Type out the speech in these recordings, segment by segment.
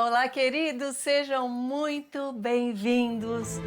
Olá, queridos, sejam muito bem-vindos.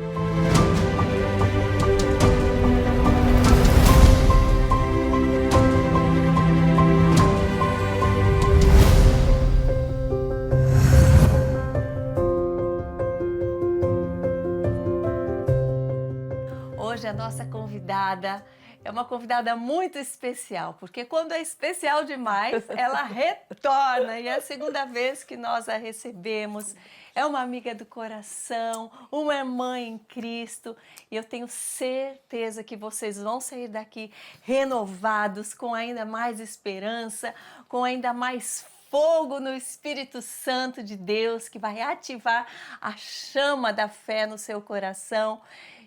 Hoje a nossa convidada é uma convidada muito especial, porque quando é especial demais, ela retorna e é a segunda vez que nós a recebemos. É uma amiga do coração, uma mãe em Cristo, e eu tenho certeza que vocês vão sair daqui renovados, com ainda mais esperança, com ainda mais fogo no Espírito Santo de Deus, que vai ativar a chama da fé no seu coração.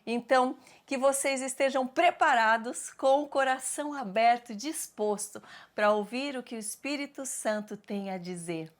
Então, que vocês estejam preparados, com o coração aberto e disposto para ouvir o que o Espírito Santo tem a dizer.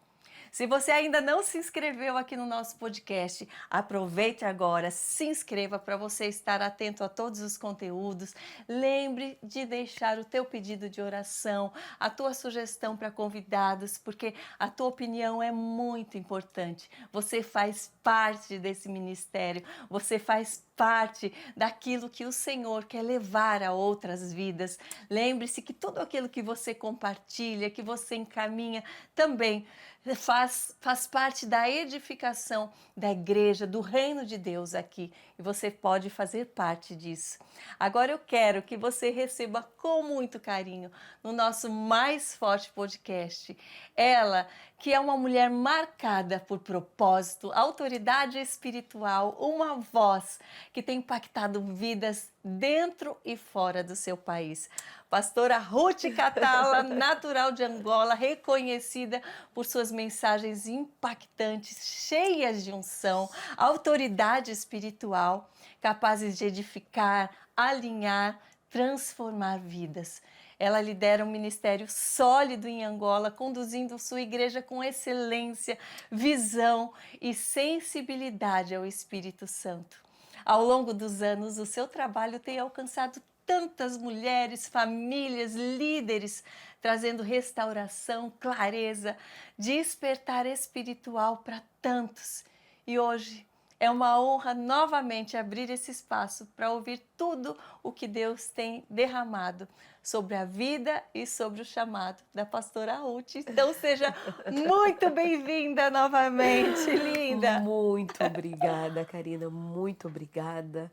Se você ainda não se inscreveu aqui no nosso podcast, aproveite agora, se inscreva para você estar atento a todos os conteúdos. Lembre de deixar o teu pedido de oração, a tua sugestão para convidados, porque a tua opinião é muito importante. Você faz parte desse ministério, você faz parte daquilo que o Senhor quer levar a outras vidas. Lembre-se que tudo aquilo que você compartilha, que você encaminha, também faz parte da edificação da igreja, do reino de Deus aqui. E você pode fazer parte disso. Agora eu quero que você receba com muito carinho no nosso Mais Forte Podcast. Ela, que é uma mulher marcada por propósito, autoridade espiritual, uma voz que tem impactado vidas dentro e fora do seu país. Pastora Ruth Catala, natural de Angola, reconhecida por suas mensagens impactantes, cheias de unção, autoridade espiritual, capazes de edificar, alinhar, transformar vidas. Ela lidera um ministério sólido em Angola, conduzindo sua igreja com excelência, visão e sensibilidade ao Espírito Santo. Ao longo dos anos, o seu trabalho tem alcançado tantas mulheres, famílias, líderes, trazendo restauração, clareza, despertar espiritual para tantos. E hoje é uma honra novamente abrir esse espaço para ouvir tudo o que Deus tem derramado sobre a vida e sobre o chamado da pastora Ruth. Então seja muito bem-vinda novamente, linda! Muito obrigada, Karina, muito obrigada.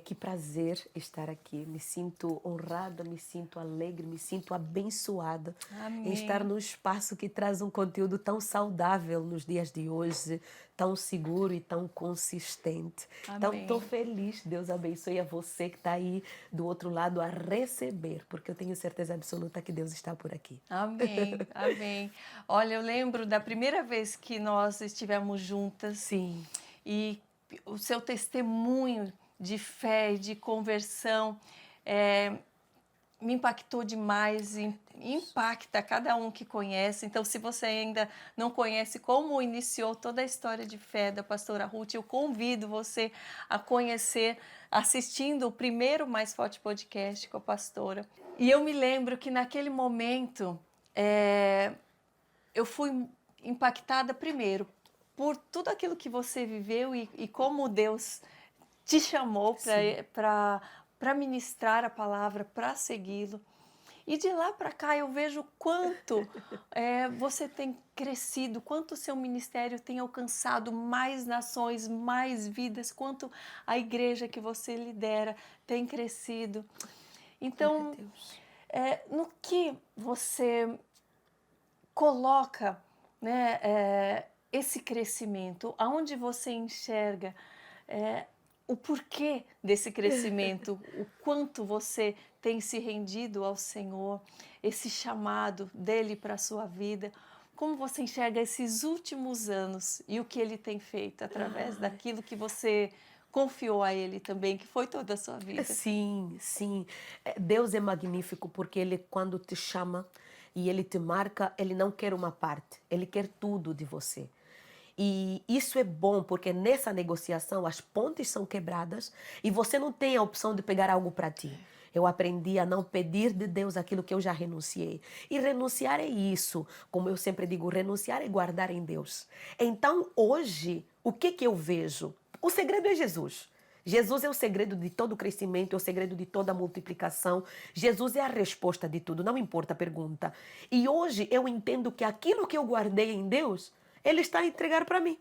Que prazer estar aqui. Me sinto honrada, me sinto alegre, me sinto abençoada em estar num espaço que traz um conteúdo tão saudável nos dias de hoje, tão seguro e tão consistente. Amém. Então, estou feliz. Deus abençoe a você que está aí do outro lado a receber, porque eu tenho certeza absoluta que Deus está por aqui. Amém, amém. Olha, eu lembro da primeira vez que nós estivemos juntas. Sim. E o seu testemunho de fé e de conversão me impactou demais, impacta cada um que conhece. Então, se você ainda não conhece como iniciou toda a história de fé da pastora Ruth, eu convido você a conhecer assistindo o primeiro Mais Forte Podcast com a pastora. E eu me lembro que naquele momento eu fui impactada primeiro por tudo aquilo que você viveu e como Deus te chamou para ministrar a palavra, para segui-lo. E de lá para cá eu vejo quanto você tem crescido, quanto o seu ministério tem alcançado mais nações, mais vidas, quanto a igreja que você lidera tem crescido. Então, no que você coloca, né, esse crescimento, aonde você enxerga o porquê desse crescimento, o quanto você tem se rendido ao Senhor, esse chamado dele para a sua vida, como você enxerga esses últimos anos e o que ele tem feito através daquilo que você confiou a ele também, que foi toda a sua vida. Sim, sim. Deus é magnífico porque ele, quando te chama e ele te marca, ele não quer uma parte, ele quer tudo de você. E isso é bom porque nessa negociação as pontes são quebradas e você não tem a opção de pegar algo para ti. Eu aprendi a não pedir de Deus aquilo que eu já renunciei. E renunciar é isso. Como eu sempre digo, renunciar é guardar em Deus. Então, hoje, o que eu vejo? O segredo é Jesus. Jesus é o segredo de todo o crescimento, é o segredo de toda a multiplicação. Jesus é a resposta de tudo, não importa a pergunta. E hoje eu entendo que aquilo que eu guardei em Deus, Ele está a entregar para mim.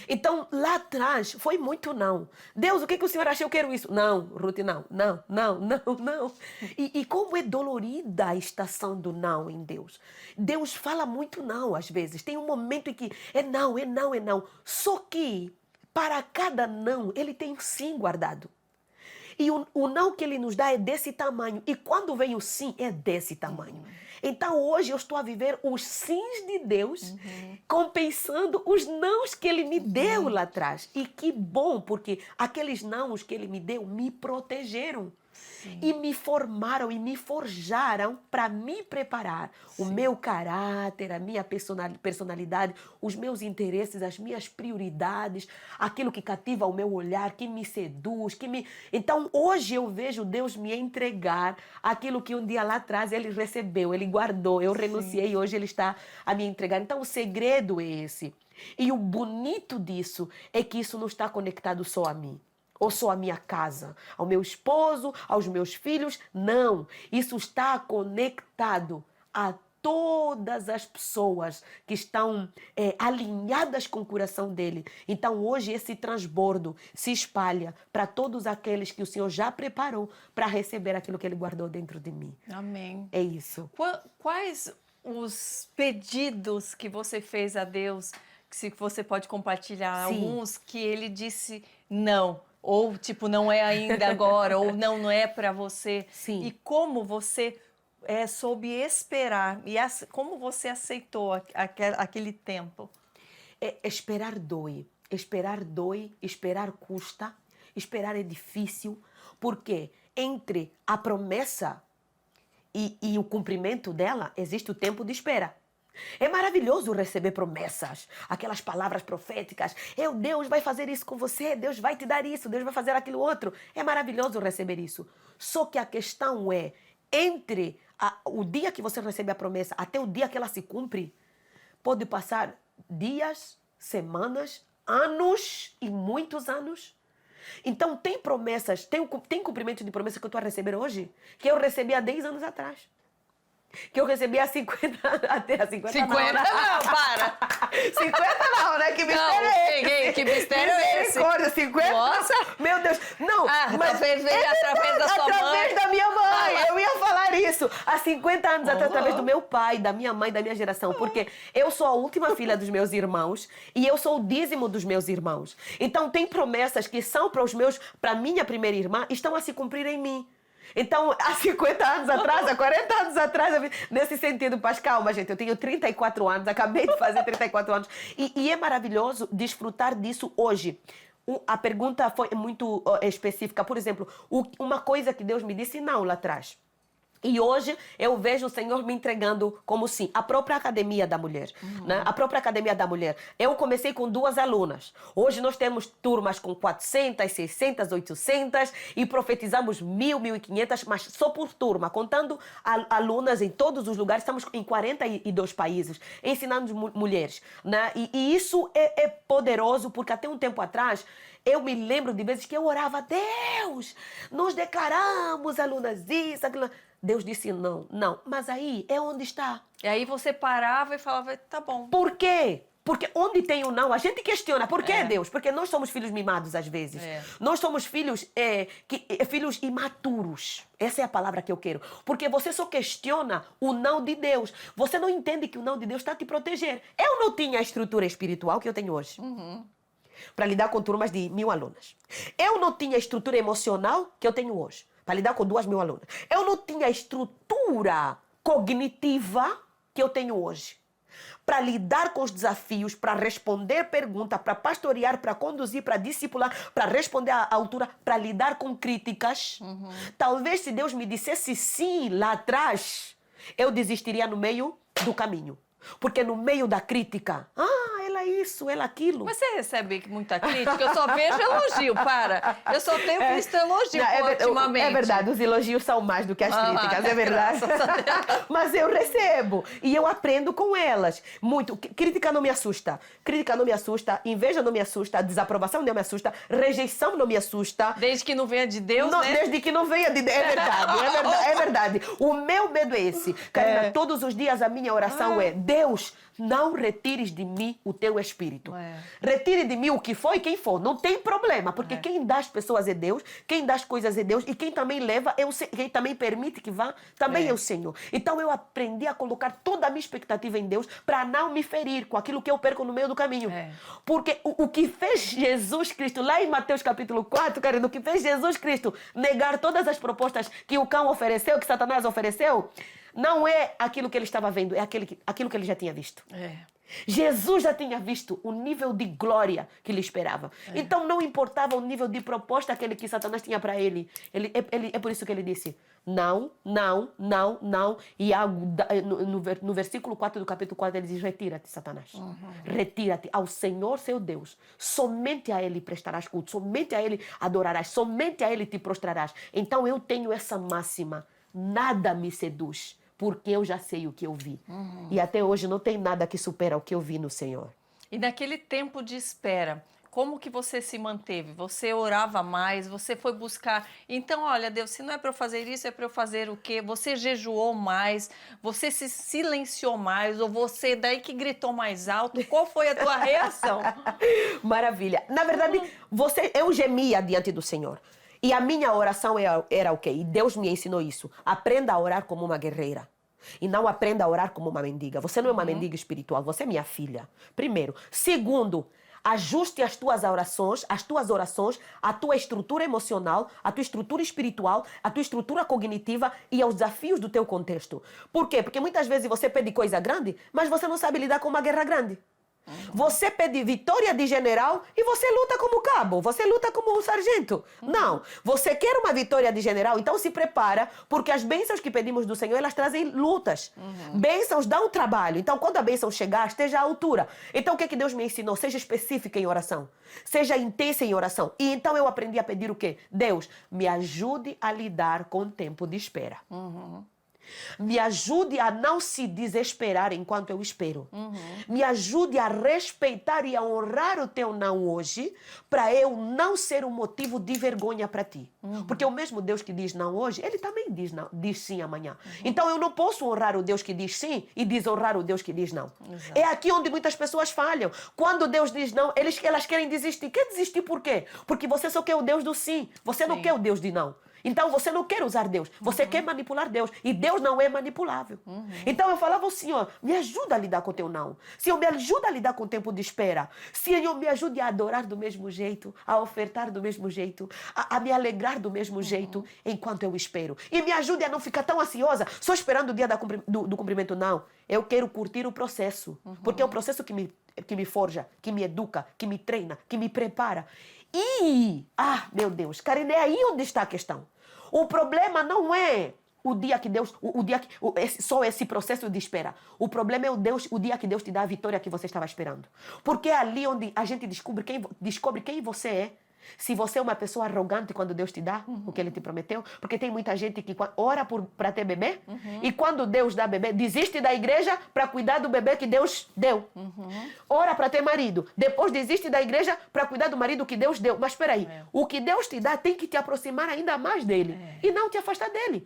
Então, lá atrás, foi muito não. Deus, o que o Senhor acha? Eu quero isso. Não, Ruth, não. E como é dolorida a estação do não em Deus. Deus fala muito não, às vezes. Tem um momento em que é não. Só que, para cada não, Ele tem um sim guardado. E o não que Ele nos dá é desse tamanho. E quando vem o sim, é desse tamanho. Então, hoje eu estou a viver os sims de Deus, compensando os nãos que Ele me deu lá atrás. E que bom, porque aqueles nãos que Ele me deu me protegeram. Sim. E me formaram e me forjaram para me preparar. Sim. O meu caráter, a minha personalidade, os meus interesses, as minhas prioridades, aquilo que cativa o meu olhar, que me seduz, Então, hoje eu vejo Deus me entregar aquilo que um dia lá atrás Ele recebeu, Ele guardou, eu renunciei, hoje Ele está a me entregar. Então, o segredo é esse. E o bonito disso é que isso não está conectado só a mim. Ou só à minha casa, ao meu esposo, aos meus filhos. Não, isso está conectado a todas as pessoas que estão alinhadas com o coração dele. Então hoje esse transbordo se espalha para todos aqueles que o Senhor já preparou para receber aquilo que Ele guardou dentro de mim. Amém. É isso. Quais os pedidos que você fez a Deus, se você pode compartilhar? Sim. Alguns que Ele disse não. Ou, tipo, não é ainda agora, ou não é para você. Sim. E como você soube esperar, e como você aceitou aquele tempo? Esperar dói, esperar custa, esperar é difícil, porque entre a promessa e o cumprimento dela, existe o tempo de espera. É maravilhoso receber promessas, aquelas palavras proféticas. Deus vai fazer isso com você, Deus vai te dar isso, Deus vai fazer aquilo outro. É maravilhoso receber isso. Só que a questão é, entre o dia que você recebe a promessa até o dia que ela se cumpre, pode passar dias, semanas, anos e muitos anos. Então tem promessas, tem cumprimento de promessa que eu estou a receber hoje, que eu recebi há 10 anos atrás. Que eu recebi há 50 até 50 não, para! 50 não, né? Que mistério é esse? Que mistério é esse? 50? Nossa! Meu Deus! Não, mas talvez veio através da sua mãe. Através da minha mãe! Eu ia falar isso! Há 50 anos atrás, através do meu pai, da minha mãe, da minha geração. Porque eu sou a última filha dos meus irmãos e eu sou o dízimo dos meus irmãos. Então tem promessas que são para a minha primeira irmã, estão a se cumprir em mim. Então, há 50 anos atrás, há 40 anos atrás, nesse sentido, Pascal, mas gente, eu tenho 34 anos, acabei de fazer 34 anos. E é maravilhoso desfrutar disso hoje. A pergunta foi muito específica. Por exemplo, uma coisa que Deus me disse não lá atrás. E hoje eu vejo o Senhor me entregando como sim, a própria Academia da Mulher. Né? A própria Academia da Mulher. Eu comecei com 2 alunas. Hoje nós temos turmas com 400, 600, 800 e profetizamos 1.000, 1.500, mas só por turma. Contando alunas em todos os lugares, estamos em 42 países, ensinando mulheres. Né? E isso é poderoso, porque até um tempo atrás, eu me lembro de vezes que eu orava, Deus, nós declaramos, alunas, isso, aquilo. Deus disse não. Mas aí é onde está. E aí você parava e falava, tá bom. Por quê? Porque onde tem o não, a gente questiona. Por que, Deus? Porque nós somos filhos mimados às vezes. Nós somos filhos, filhos imaturos. Essa é a palavra que eu quero. Porque você só questiona o não de Deus. Você não entende que o não de Deus está a te proteger. Eu não tinha a estrutura espiritual que eu tenho hoje. Para lidar com turmas de 1.000 alunas. Eu não tinha a estrutura emocional que eu tenho hoje. Para lidar com 2.000 alunas. Eu não tinha a estrutura cognitiva que eu tenho hoje. Para lidar com os desafios, para responder perguntas, para pastorear, para conduzir, para discipular, para responder à altura, para lidar com críticas. Talvez se Deus me dissesse sim lá atrás, eu desistiria no meio do caminho. Porque no meio da crítica, ela isso, ela aquilo. Mas você recebe muita crítica? Eu só vejo elogio, para. Eu só tenho visto elogio ultimamente. É verdade, os elogios são mais do que as críticas, é verdade. Mas eu recebo e eu aprendo com elas. Muito. Crítica não me assusta. Crítica não me assusta, inveja não me assusta, desaprovação não me assusta, rejeição não me assusta. Desde que não venha de Deus, não, né? Desde que não venha de Deus. É verdade, é verdade, é verdade. O meu medo é esse. Karina, todos os dias a minha oração é: Deus, não retires de mim o teu espírito. Retire de mim o que foi e quem for. Não tem problema, porque quem dá as pessoas é Deus, quem dá as coisas é Deus e quem também leva, quem também permite que vá, também é o Senhor. Então eu aprendi a colocar toda a minha expectativa em Deus para não me ferir com aquilo que eu perco no meio do caminho. Porque o que fez Jesus Cristo, lá em Mateus capítulo 4, Karina, o que fez Jesus Cristo negar todas as propostas que o cão ofereceu, que Satanás ofereceu, não é aquilo que ele estava vendo, é aquilo que ele já tinha visto. Jesus já tinha visto o nível de glória que lhe esperava. Então não importava o nível de proposta que Satanás tinha para ele. É por isso que ele disse: não, não, não, não. E no versículo 4 do capítulo 4 ele diz: retira-te, Satanás. Retira-te ao Senhor, seu Deus. Somente a Ele prestarás culto. Somente a Ele adorarás. Somente a Ele te prostrarás. Então eu tenho essa máxima: nada me seduz, porque eu já sei o que eu vi. E até hoje não tem nada que supera o que eu vi no Senhor. E naquele tempo de espera, como que você se manteve? Você orava mais? Você foi buscar? Então, olha, Deus, se não é para eu fazer isso, é para eu fazer o quê? Você jejuou mais? Você se silenciou mais? Ou você daí que gritou mais alto? Qual foi a tua reação? Maravilha. Na verdade, eu gemia diante do Senhor. E a minha oração era o quê? E Deus me ensinou isso. Aprenda a orar como uma guerreira. E não aprenda a orar como uma mendiga. Você não é uma mendiga espiritual, você é minha filha. Primeiro. Segundo, ajuste as tuas orações, à tua estrutura emocional, à tua estrutura espiritual, à tua estrutura cognitiva e aos desafios do teu contexto. Por quê? Porque muitas vezes você pede coisa grande, mas você não sabe lidar com uma guerra grande. Você pede vitória de general e você luta como cabo, você luta como um sargento. Não, você quer uma vitória de general, então se prepara, porque as bênçãos que pedimos do Senhor, elas trazem lutas. Bênçãos dão trabalho, então quando a bênção chegar, esteja à altura. Então o que é que Deus me ensinou? Seja específica em oração, seja intensa em oração. E então eu aprendi a pedir o quê? Deus, me ajude a lidar com o tempo de espera. Me ajude a não se desesperar enquanto eu espero. Me ajude a respeitar e a honrar o teu não hoje, para eu não ser um motivo de vergonha para ti. Porque o mesmo Deus que diz não hoje, ele também diz sim amanhã. Então eu não posso honrar o Deus que diz sim e desonrar o Deus que diz não. É aqui onde muitas pessoas falham. Quando Deus diz não, elas querem desistir. Quer desistir por quê? Porque você só quer o Deus do sim. Você não quer o Deus de não. Então você não quer usar Deus, você quer manipular Deus. E Deus não é manipulável. Então eu falava ao Senhor, me ajuda a lidar com o teu não. Senhor, me ajuda a lidar com o tempo de espera. Senhor, me ajude a adorar do mesmo jeito, a ofertar do mesmo jeito, a me alegrar do mesmo jeito enquanto eu espero. E me ajude a não ficar tão ansiosa, só esperando o dia do cumprimento. Não, eu quero curtir o processo, porque é o processo que me forja, que me educa, que me treina, que me prepara. Meu Deus, Karina, é aí onde está a questão. O problema não é o dia que Deus, só esse processo de espera. O problema é o dia que Deus te dá a vitória que você estava esperando. Porque é ali onde a gente descobre quem você é. Se você é uma pessoa arrogante quando Deus te dá o que Ele te prometeu. Porque tem muita gente que ora para ter bebê e quando Deus dá bebê, desiste da igreja para cuidar do bebê que Deus deu. Ora para ter marido, depois desiste da igreja para cuidar do marido que Deus deu. Mas espera aí, o que Deus te dá tem que te aproximar ainda mais dele e não te afastar dele.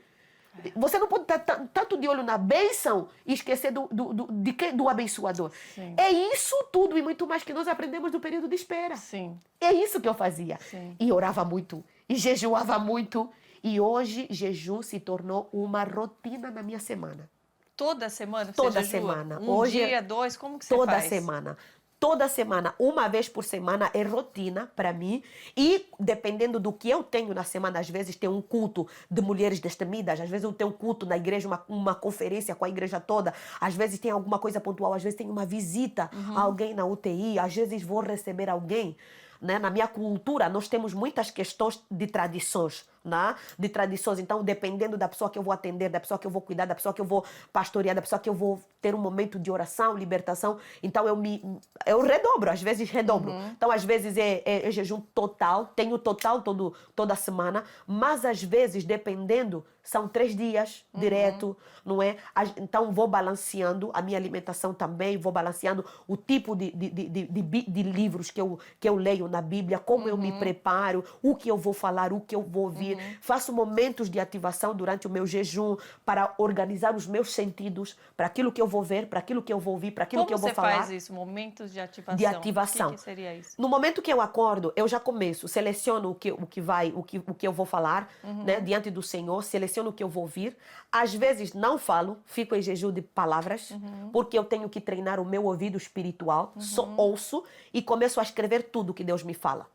Você não pode estar tanto de olho na bênção e esquecer do abençoador. Sim. É isso tudo e muito mais que nós aprendemos do período de espera. Sim. É isso que eu fazia. Sim. E orava muito, e jejuava muito. E hoje, jejum se tornou uma rotina na minha semana. Toda semana? Toda semana. Hoje, dia, dois, como que você faz? Toda semana. Toda semana, uma vez por semana é rotina para mim e dependendo do que eu tenho na semana, às vezes tem um culto de mulheres destemidas, às vezes eu tenho um culto na igreja, uma conferência com a igreja toda, às vezes tem alguma coisa pontual, às vezes tem uma visita a alguém na UTI, às vezes vou receber alguém. Né? Na minha cultura, nós temos muitas questões de tradições. né, de tradições. Então, dependendo da pessoa que eu vou atender, da pessoa que eu vou cuidar, da pessoa que eu vou pastorear, da pessoa que eu vou ter um momento de oração, libertação, então eu redobro, às vezes redobro. Então, às vezes é jejum total, tenho total toda semana, mas às vezes, dependendo, são 3 dias direto, não é? Então, vou balanceando a minha alimentação também, vou balanceando o tipo de livros que eu leio na Bíblia, como eu me preparo, o que eu vou falar, o que eu vou ouvir. Faço momentos de ativação durante o meu jejum para organizar os meus sentidos, para aquilo que eu vou ver, para aquilo que eu vou ouvir, para aquilo que eu vou falar. Como você faz isso? Momentos de ativação? De ativação. O que seria isso? No momento que eu acordo, eu já começo, seleciono o que eu vou falar, né, diante do Senhor, seleciono o que eu vou ouvir. Às vezes não falo, fico em jejum de palavras, porque eu tenho que treinar o meu ouvido espiritual, só ouço e começo a escrever tudo que Deus me fala.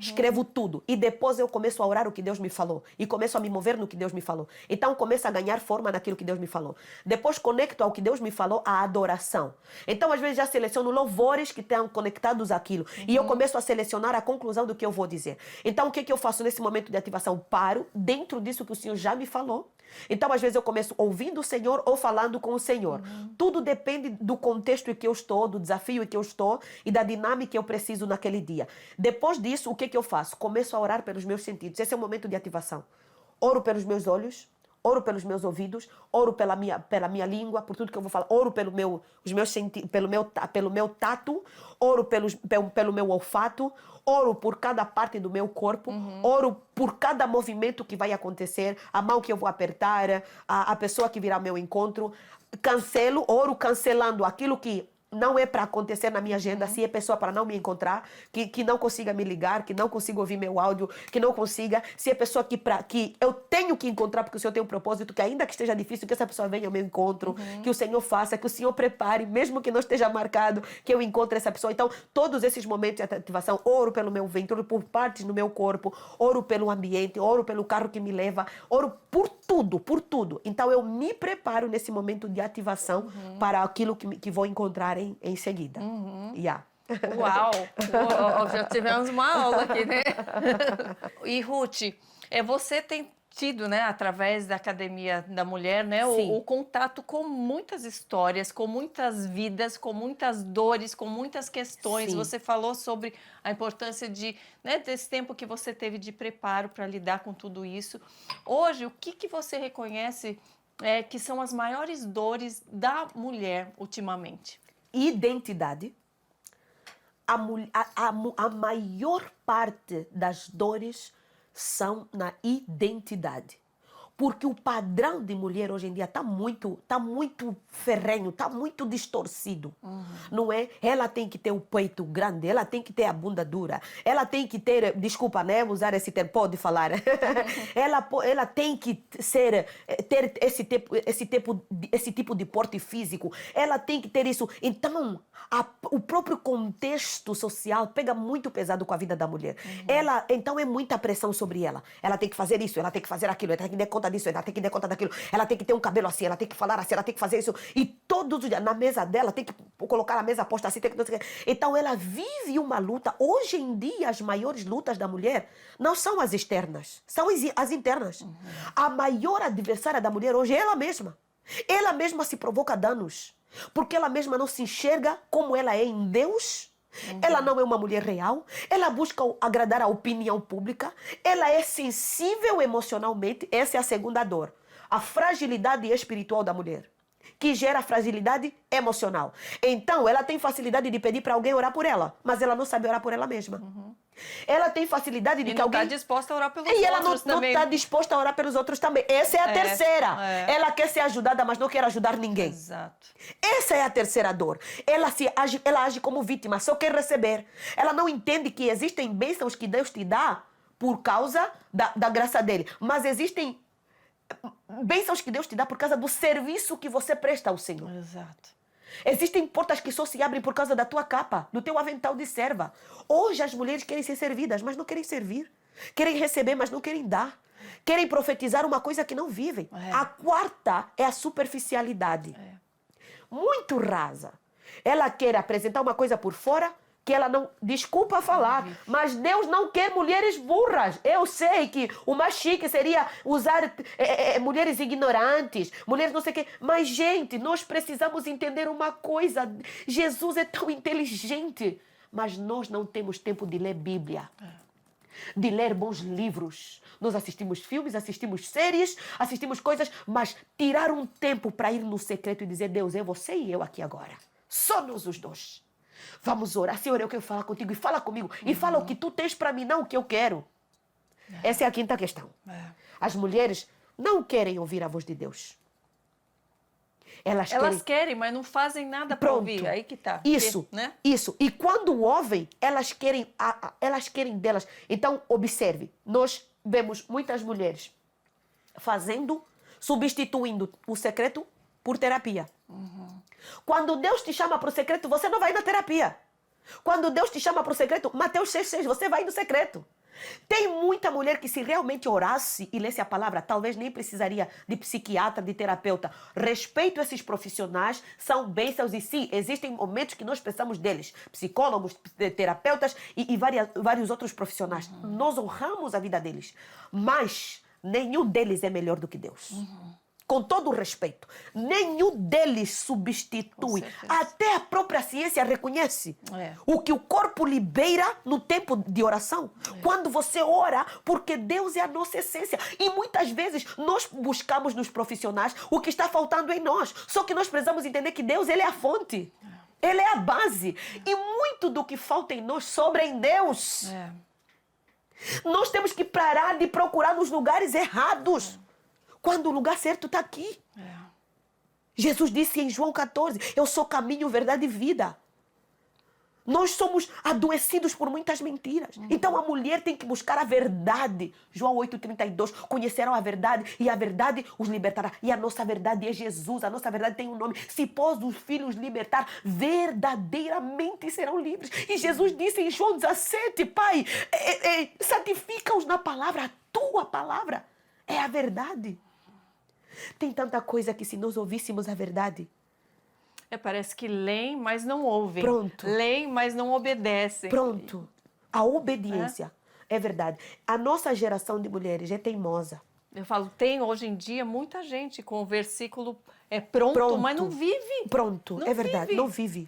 Escrevo tudo e depois eu começo a orar o que Deus me falou e começo a me mover no que Deus me falou. Então começo a ganhar forma naquilo que Deus me falou. Depois conecto ao que Deus me falou a adoração. Então às vezes já seleciono louvores que estão conectados àquilo e eu começo a selecionar a conclusão do que eu vou dizer. Então o que eu faço nesse momento de ativação? Paro dentro disso que o Senhor já me falou. Então, às vezes, eu começo ouvindo o Senhor ou falando com o Senhor. Tudo depende do contexto em que eu estou, do desafio em que eu estou e da dinâmica que eu preciso naquele dia. Depois disso, o que eu faço? Começo a orar pelos meus sentidos. Esse é o momento de ativação. Oro pelos meus olhos, oro pelos meus ouvidos, oro pela minha língua, por tudo que eu vou falar, oro pelo meu tato, oro pelo meu olfato, oro por cada parte do meu corpo, oro por cada movimento que vai acontecer, a mão que eu vou apertar, a pessoa que virá ao meu encontro. Oro cancelando aquilo que não é para acontecer na minha agenda, se é pessoa para não me encontrar, que não consiga me ligar, que não consiga ouvir meu áudio, que não consiga, se é pessoa que eu tenho que encontrar porque o Senhor tem um propósito, que ainda que esteja difícil, que essa pessoa venha ao meu encontro, que o Senhor faça, que o Senhor prepare, mesmo que não esteja marcado, que eu encontre essa pessoa. Então, todos esses momentos de ativação, oro pelo meu ventre, oro por partes do meu corpo, oro pelo ambiente, oro pelo carro que me leva, oro por tudo, por tudo. Então, eu me preparo nesse momento de ativação para aquilo que vou encontrar em seguida. Uau! Já tivemos uma aula aqui, né? E Ruth, você tem tido, né, através da Academia da Mulher, né, o contato com muitas histórias, com muitas vidas, com muitas dores, com muitas questões. Sim. Você falou sobre a importância desse tempo que você teve de preparo para lidar com tudo isso. Hoje, o que você reconhece que são as maiores dores da mulher ultimamente? Identidade. A maior parte das dores são na identidade. Porque o padrão de mulher hoje em dia está muito ferrenho, está muito distorcido. Não é? Ter que ter o peito grande, ela tem que ter a bunda dura, ela tem que ter, desculpa, né, usar esse termo, pode falar. ela tem que ter esse tipo de porte físico, ela tem que ter isso. Então, o próprio contexto social pega muito pesado com a vida da mulher. Então é muita pressão sobre ela. Ela tem que fazer isso, ela tem que fazer aquilo, ela tem que dar conta disso, ela tem que dar conta daquilo, ela tem que ter um cabelo assim, ela tem que falar assim, ela tem que fazer isso. E todos os dias, na mesa dela, tem que colocar a mesa posta assim, Então ela vive uma luta. Hoje em dia, as maiores lutas da mulher não são as externas, são as internas. A maior adversária da mulher hoje é ela mesma. Ela mesma se provoca danos, porque ela mesma não se enxerga como ela é em Deus. Ela não é uma mulher real, ela busca agradar a opinião pública, ela é sensível emocionalmente. Essa é a segunda dor, a fragilidade espiritual da mulher, que gera fragilidade emocional. Então, ela tem facilidade de pedir para alguém orar por ela, mas ela não sabe orar por ela mesma. Ela tem facilidade de que alguém... E não está disposta a orar pelos outros também. E ela não está disposta a orar pelos outros também. Essa é a terceira. Ela quer ser ajudada, mas não quer ajudar ninguém. Exato. Essa é a terceira dor. Ela age como vítima, só quer receber. Ela não entende que existem bênçãos que Deus te dá por causa da graça dele. Mas existem bênçãos que Deus te dá por causa do serviço que você presta ao Senhor. Exato. Existem portas que só se abrem por causa da tua capa, do teu avental de serva. Hoje as mulheres querem ser servidas, mas não querem servir. Querem receber, mas não querem dar. Querem profetizar uma coisa que não vivem. A quarta é a superficialidade. Muito rasa. Ela quer apresentar uma coisa por fora, que ela não... Desculpa falar, mas Deus não quer mulheres burras. Eu sei que o mais chique seria usar mulheres ignorantes, mulheres não sei o quê. Mas, gente, nós precisamos entender uma coisa. Jesus é tão inteligente, mas nós não temos tempo de ler Bíblia, de ler bons livros. Nós assistimos filmes, assistimos séries, assistimos coisas, mas tirar um tempo para ir no secreto e dizer, Deus, é você e eu aqui agora. Só nós os dois. Vamos orar. Senhor, eu quero falar contigo e fala comigo. E fala o que tu tens para mim, não o que eu quero. Essa é a quinta questão. As mulheres não querem ouvir a voz de Deus. Elas querem, mas não fazem nada para ouvir. Aí que tá. Isso, né? Isso. E quando ouvem, elas querem delas. Então, observe. Nós vemos muitas mulheres substituindo o secreto por terapia. Quando Deus te chama para o secreto, você não vai na terapia. Quando Deus te chama para o secreto, Mateus 6,6, você vai no secreto. Tem muita mulher que se realmente orasse e lesse a palavra, talvez nem precisaria de psiquiatra, de terapeuta. Respeito esses profissionais, são bênçãos e sim, existem momentos que nós precisamos deles. Psicólogos, terapeutas e vários outros profissionais. Nós honramos a vida deles, mas nenhum deles é melhor do que Deus. Com todo o respeito, nenhum deles substitui. Até a própria ciência reconhece o que o corpo libera no tempo de oração. Quando você ora, porque Deus é a nossa essência. E muitas vezes nós buscamos nos profissionais o que está faltando em nós. Só que nós precisamos entender que Deus, Ele é a fonte. Ele é a base. E muito do que falta em nós sobra em Deus. Nós temos que parar de procurar nos lugares errados. Quando o lugar certo está aqui. Jesus disse em João 14, eu sou caminho, verdade e vida. Nós somos adoecidos por muitas mentiras. Então a mulher tem que buscar a verdade. João 8,32, conhecerão a verdade e a verdade os libertará. E a nossa verdade é Jesus, a nossa verdade tem um nome. Se pôs os filhos libertar, verdadeiramente serão livres. E Jesus disse em João 17, Pai, santifica-os na palavra, a tua palavra é a verdade. Tem tanta coisa que se nós ouvíssemos a verdade... Parece que leem, mas não ouvem. Pronto. Leem, mas não obedecem. Pronto. A obediência. É verdade. A nossa geração de mulheres é teimosa. Eu falo, tem hoje em dia muita gente com o versículo pronto, mas não vive. Pronto, é verdade, não vive.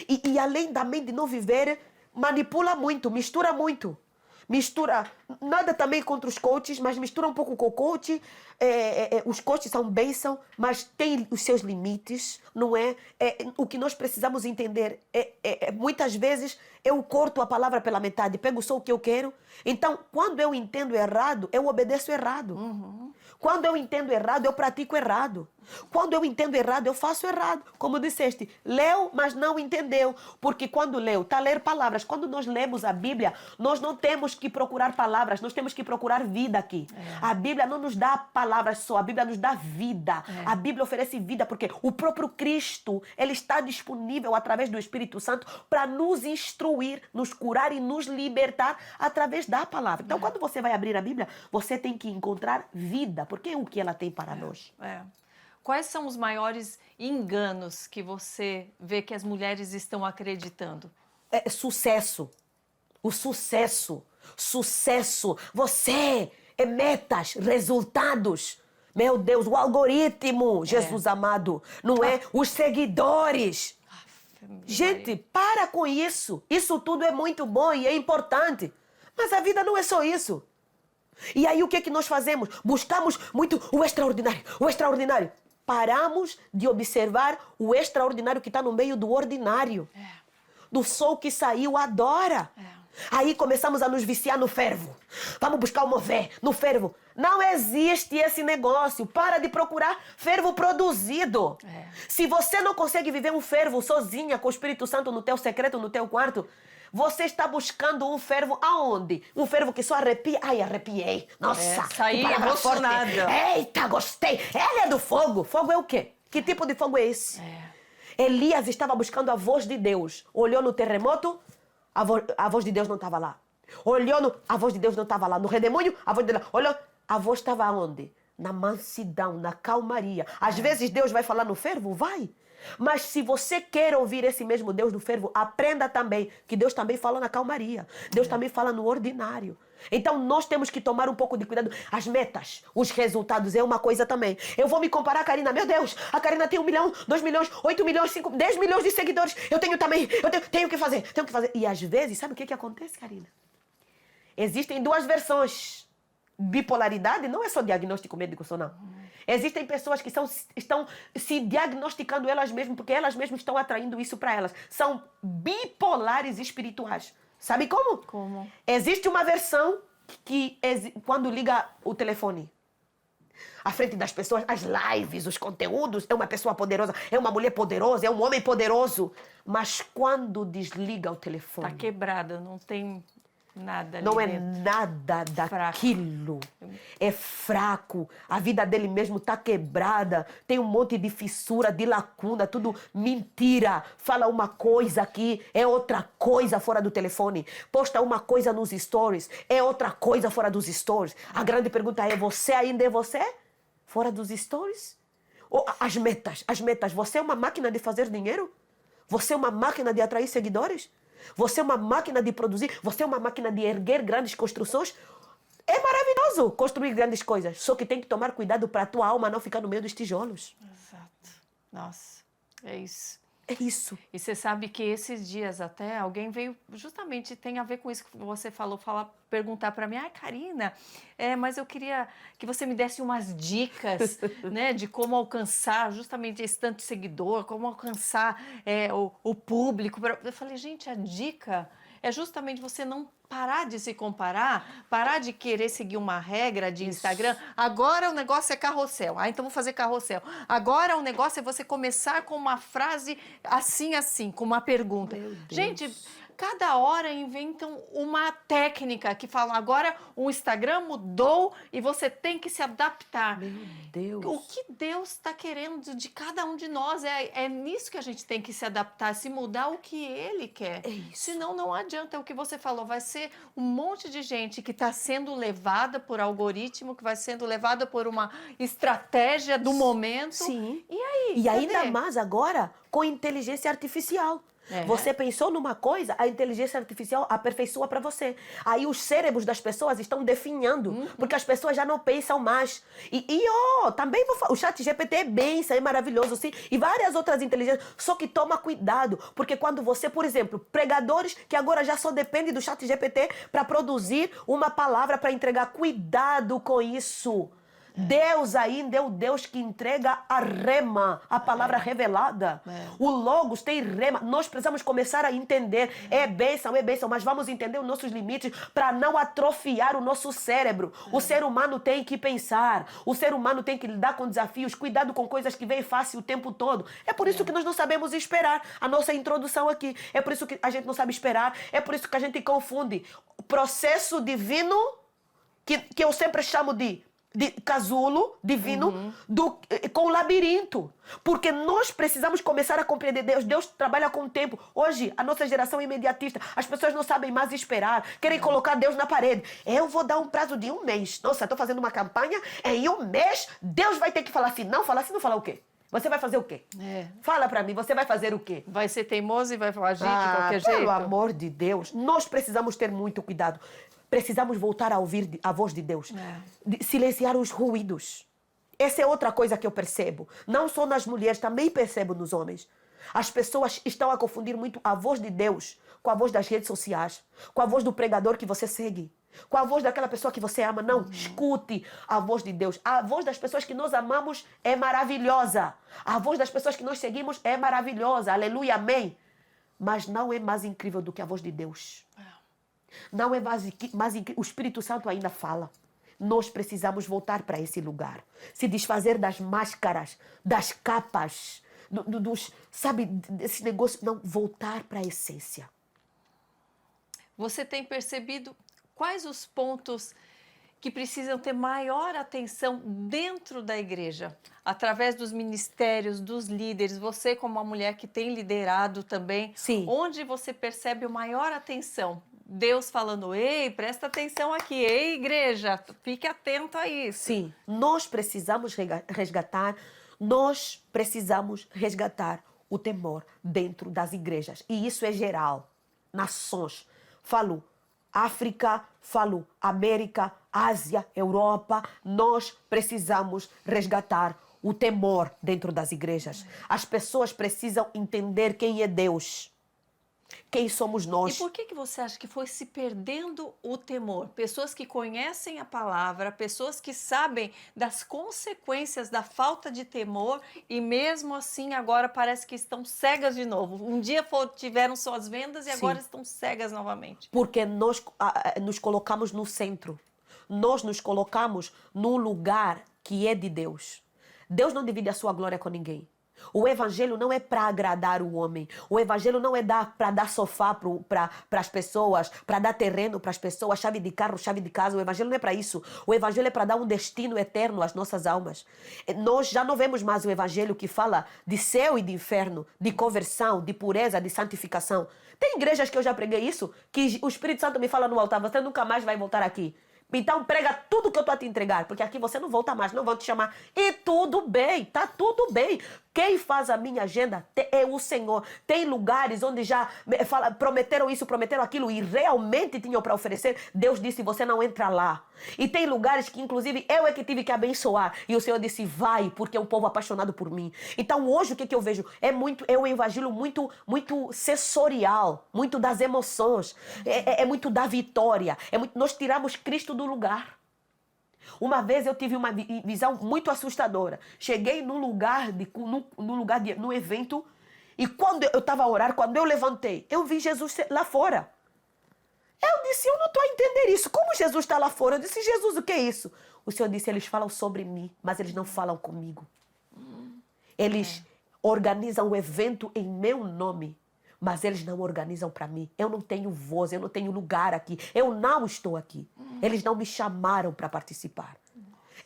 E além também de não viver, manipula muito, mistura muito. Mistura, nada também contra os coaches, mas mistura um pouco com o coach. Os coaches são bênção, mas tem os seus limites, não é? O que nós precisamos entender muitas vezes eu corto a palavra pela metade, pego só o que eu quero. Então, quando eu entendo errado, eu obedeço errado. Quando eu entendo errado, eu pratico errado. Quando eu entendo errado, eu faço errado. Como disseste, leu, mas não entendeu. Porque quando leu, está a ler palavras. Quando nós lemos a Bíblia, nós não temos que procurar palavras, nós temos que procurar vida aqui. A Bíblia não nos dá palavras só, a Bíblia nos dá vida. A Bíblia oferece vida, porque o próprio Cristo, Ele está disponível através do Espírito Santo para nos instruir, nos curar e nos libertar através da palavra. Então, quando você vai abrir a Bíblia, você tem que encontrar vida, porque é o que ela tem para nós. Quais são os maiores enganos que você vê que as mulheres estão acreditando? Sucesso. O sucesso. Sucesso. Você é metas, resultados. Meu Deus, o algoritmo, Jesus amado. Não é? Os seguidores. Gente, para com isso. Isso tudo é muito bom e é importante. Mas a vida não é só isso. E aí o que é que nós fazemos? Buscamos muito o extraordinário, o extraordinário. Paramos de observar o extraordinário que está no meio do ordinário. Do sol que saiu, adora. Aí começamos a nos viciar no fervo. Vamos buscar o mover no fervo. Não existe esse negócio. Para de procurar fervo produzido. Se você não consegue viver um fervo sozinha com o Espírito Santo no teu secreto, no teu quarto, você está buscando um fervo aonde? Um fervo que só arrepia. Ai, arrepiei. Nossa, saí emocionada. Eita, gostei. Ele é do fogo. Fogo é o quê? Que tipo de fogo é esse? Elias estava buscando a voz de Deus. Olhou no terremoto, a voz de Deus não estava lá. Olhou, a voz de Deus não estava lá. No redemoinho, a voz de Deus. Olhou, a voz estava onde? Na mansidão, na calmaria. Às vezes Deus vai falar no fervo? Vai. Mas se você quer ouvir esse mesmo Deus no fervo, aprenda também que Deus também fala na calmaria. Deus também fala no ordinário. Então nós temos que tomar um pouco de cuidado. As metas, os resultados é uma coisa também. Eu vou me comparar a Karina. Meu Deus, a Karina tem 1 milhão, 2 milhões, 8 milhões, 5, 10 milhões de seguidores. Eu tenho também, tenho que fazer. E às vezes, sabe o que acontece, Karina? Existem duas versões. Bipolaridade não é só diagnóstico médico, só não. Existem pessoas que estão se diagnosticando elas mesmas porque elas mesmas estão atraindo isso para elas. São bipolares espirituais. Sabe como? Como? Existe uma versão que quando liga o telefone, à frente das pessoas, as lives, os conteúdos, é uma pessoa poderosa, é uma mulher poderosa, é um homem poderoso. Mas quando desliga o telefone... Tá quebrada, não tem nada ali não é dentro. nada daquilo. É fraco. A vida dele mesmo está quebrada. Tem um monte de fissura, de lacuna, tudo mentira. Fala uma coisa aqui, é outra coisa fora do telefone. Posta uma coisa nos stories, é outra coisa fora dos stories. A grande pergunta é, você ainda é você? Fora dos stories? Ou as metas. Você é uma máquina de fazer dinheiro? Você é uma máquina de atrair seguidores? Você é uma máquina de produzir? Você é uma máquina de erguer grandes construções? É maravilhoso construir grandes coisas. Só que tem que tomar cuidado para a tua alma não ficar no meio dos tijolos. Exato. Nossa, é isso. É isso. E você sabe que esses dias até alguém veio, justamente tem a ver com isso que você falou, perguntar para mim, ai Karina, mas eu queria que você me desse umas dicas, né, de como alcançar justamente esse tanto seguidor, como alcançar o público. Eu falei, gente, a dica é justamente você não parar de se comparar, parar de querer seguir uma regra de Instagram. Agora o negócio é carrossel. Então vou fazer carrossel. Agora o negócio é você começar com uma frase assim, com uma pergunta. Gente, cada hora inventam uma técnica que falam, agora o Instagram mudou e você tem que se adaptar. Meu Deus. O que Deus está querendo de cada um de nós é nisso que a gente tem que se adaptar, se mudar o que Ele quer. É isso. Senão não adianta, é o que você falou, vai ser um monte de gente que está sendo levada por algoritmo, que vai sendo levada por uma estratégia do momento. Sim. E aí? E cadê? ainda mais agora com inteligência artificial. Você pensou numa coisa, a inteligência artificial aperfeiçoa para você. Aí os cérebros das pessoas estão definhando, porque as pessoas já não pensam mais. Também vou falar, o ChatGPT é benção, é maravilhoso, sim, e várias outras inteligências. Só que toma cuidado, porque quando você, por exemplo, pregadores que agora já só dependem do ChatGPT para produzir uma palavra, para entregar, cuidado com isso. Deus ainda é o Deus que entrega a rema, a palavra revelada. O Logos tem rema. Nós precisamos começar a entender. É bênção, mas vamos entender os nossos limites para não atrofiar o nosso cérebro. O ser humano tem que pensar. O ser humano tem que lidar com desafios. Cuidado com coisas que vêm fácil o tempo todo. É por isso que nós não sabemos esperar. A nossa introdução aqui. É por isso que a gente não sabe esperar. É por isso que a gente confunde o processo divino, que eu sempre chamo de casulo divino com o labirinto. Porque nós precisamos começar a compreender Deus. Deus trabalha com o tempo. Hoje, a nossa geração é imediatista. As pessoas não sabem mais esperar. Querem colocar Deus na parede. Eu vou dar um prazo de 1 mês. Nossa, estou fazendo uma campanha. Em 1 mês, Deus vai ter que falar assim. Não falar assim, não falar o quê? Você vai fazer o quê? Fala pra mim, você vai fazer o quê? Vai ser teimoso e vai agir de qualquer jeito? Pelo amor de Deus. Nós precisamos ter muito cuidado. Precisamos voltar a ouvir a voz de Deus. De silenciar os ruídos. Essa é outra coisa que eu percebo. Não só nas mulheres, também percebo nos homens. As pessoas estão a confundir muito a voz de Deus com a voz das redes sociais, com a voz do pregador que você segue, com a voz daquela pessoa que você ama. Não, escute a voz de Deus. A voz das pessoas que nós amamos é maravilhosa. A voz das pessoas que nós seguimos é maravilhosa. Aleluia, amém. Mas não é mais incrível do que a voz de Deus. Não é mais incrível. O Espírito Santo ainda fala. Nós precisamos voltar para esse lugar. Se desfazer das máscaras, das capas, sabe, desse negócio. Não, voltar para a essência. Você tem percebido quais os pontos que precisam ter maior atenção dentro da igreja? Através dos ministérios, dos líderes, você como uma mulher que tem liderado também. Sim. Onde você percebe maior atenção? Deus falando, ei, presta atenção aqui, ei, igreja, fique atento a isso. Sim, nós precisamos resgatar o temor dentro das igrejas. E isso é geral. Nações. Falo África, falo América, Ásia, Europa. Nós precisamos resgatar o temor dentro das igrejas. As pessoas precisam entender quem é Deus. Quem somos nós? E por que você acha que foi se perdendo o temor? Pessoas que conhecem a palavra, pessoas que sabem das consequências da falta de temor e mesmo assim agora parece que estão cegas de novo. Um dia tiveram suas vendas e agora estão cegas novamente. Porque nós nos colocamos no centro. Nós nos colocamos num lugar que é de Deus. Deus não divide a sua glória com ninguém. O evangelho não é para agradar o homem. O evangelho não é para dar sofá para as pessoas, para dar terreno para as pessoas, chave de carro, chave de casa. O evangelho não é para isso. O evangelho é para dar um destino eterno às nossas almas. Nós já não vemos mais o evangelho que fala de céu e de inferno, de conversão, de pureza, de santificação. Tem igrejas que eu já preguei isso, que o Espírito Santo me fala no altar, você nunca mais vai voltar aqui. Então prega tudo que eu estou a te entregar, porque aqui você não volta mais, não vão te chamar. E tudo bem, tá tudo bem. Quem faz a minha agenda é o Senhor. Tem lugares onde já prometeram isso, prometeram aquilo e realmente tinham para oferecer. Deus disse, você não entra lá. E tem lugares que inclusive eu é que tive que abençoar. E o Senhor disse, vai, porque é um povo apaixonado por mim. Então hoje o que eu vejo? É um evangelho muito sensorial, muito das emoções. É muito da vitória. Nós tiramos Cristo do lugar. Uma vez eu tive uma visão muito assustadora. Cheguei num evento, e quando eu estava a orar, quando eu levantei, eu vi Jesus lá fora. Eu disse, eu não estou a entender isso. Como Jesus está lá fora? Eu disse, Jesus, o que é isso? O Senhor disse, eles falam sobre mim, mas eles não falam comigo. Eles organizam o evento em meu nome, mas eles não organizam para mim. Eu não tenho voz, eu não tenho lugar aqui. Eu não estou aqui. Eles não me chamaram para participar.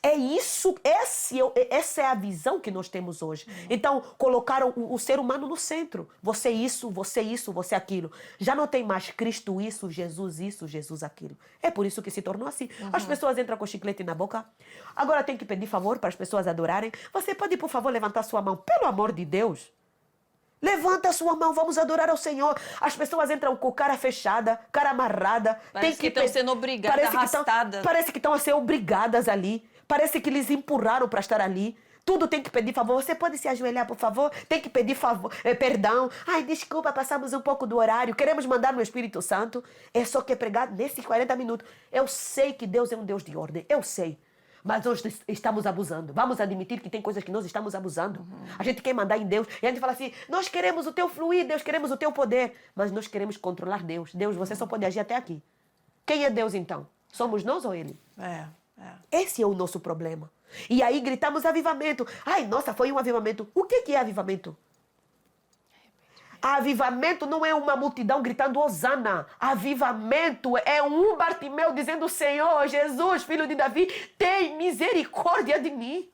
É isso, essa é a visão que nós temos hoje. Então, colocaram o ser humano no centro. Você isso, você aquilo. Já não tem mais Cristo isso, Jesus aquilo. É por isso que se tornou assim. As pessoas entram com chiclete na boca. Agora tem que pedir favor para as pessoas adorarem. Você pode, por favor, levantar sua mão? Pelo amor de Deus. Levanta a sua mão, vamos adorar ao Senhor. As pessoas entram com cara fechada, cara amarrada. Parece que estão sendo obrigadas, arrastadas. Parece que estão a ser obrigadas ali. Parece que eles empurraram para estar ali. Tudo tem que pedir favor. Você pode se ajoelhar, por favor? Tem que pedir perdão. Ai, desculpa, passamos um pouco do horário. Queremos mandar no Espírito Santo. É só que pregar nesses 40 minutos. Eu sei que Deus é um Deus de ordem. Eu sei. Mas nós estamos abusando. Vamos admitir que tem coisas que nós estamos abusando. A gente quer mandar em Deus. E a gente fala assim, nós queremos o teu fluir, Deus, queremos o teu poder. Mas nós queremos controlar Deus. Deus, você só pode agir até aqui. Quem é Deus, então? Somos nós ou Ele? Esse é o nosso problema. E aí gritamos avivamento. Ai, nossa, foi um avivamento. O que é avivamento? Avivamento não é uma multidão gritando Hosana. Avivamento é um Bartimeu dizendo, Senhor, Jesus, filho de Davi, tem misericórdia de mim.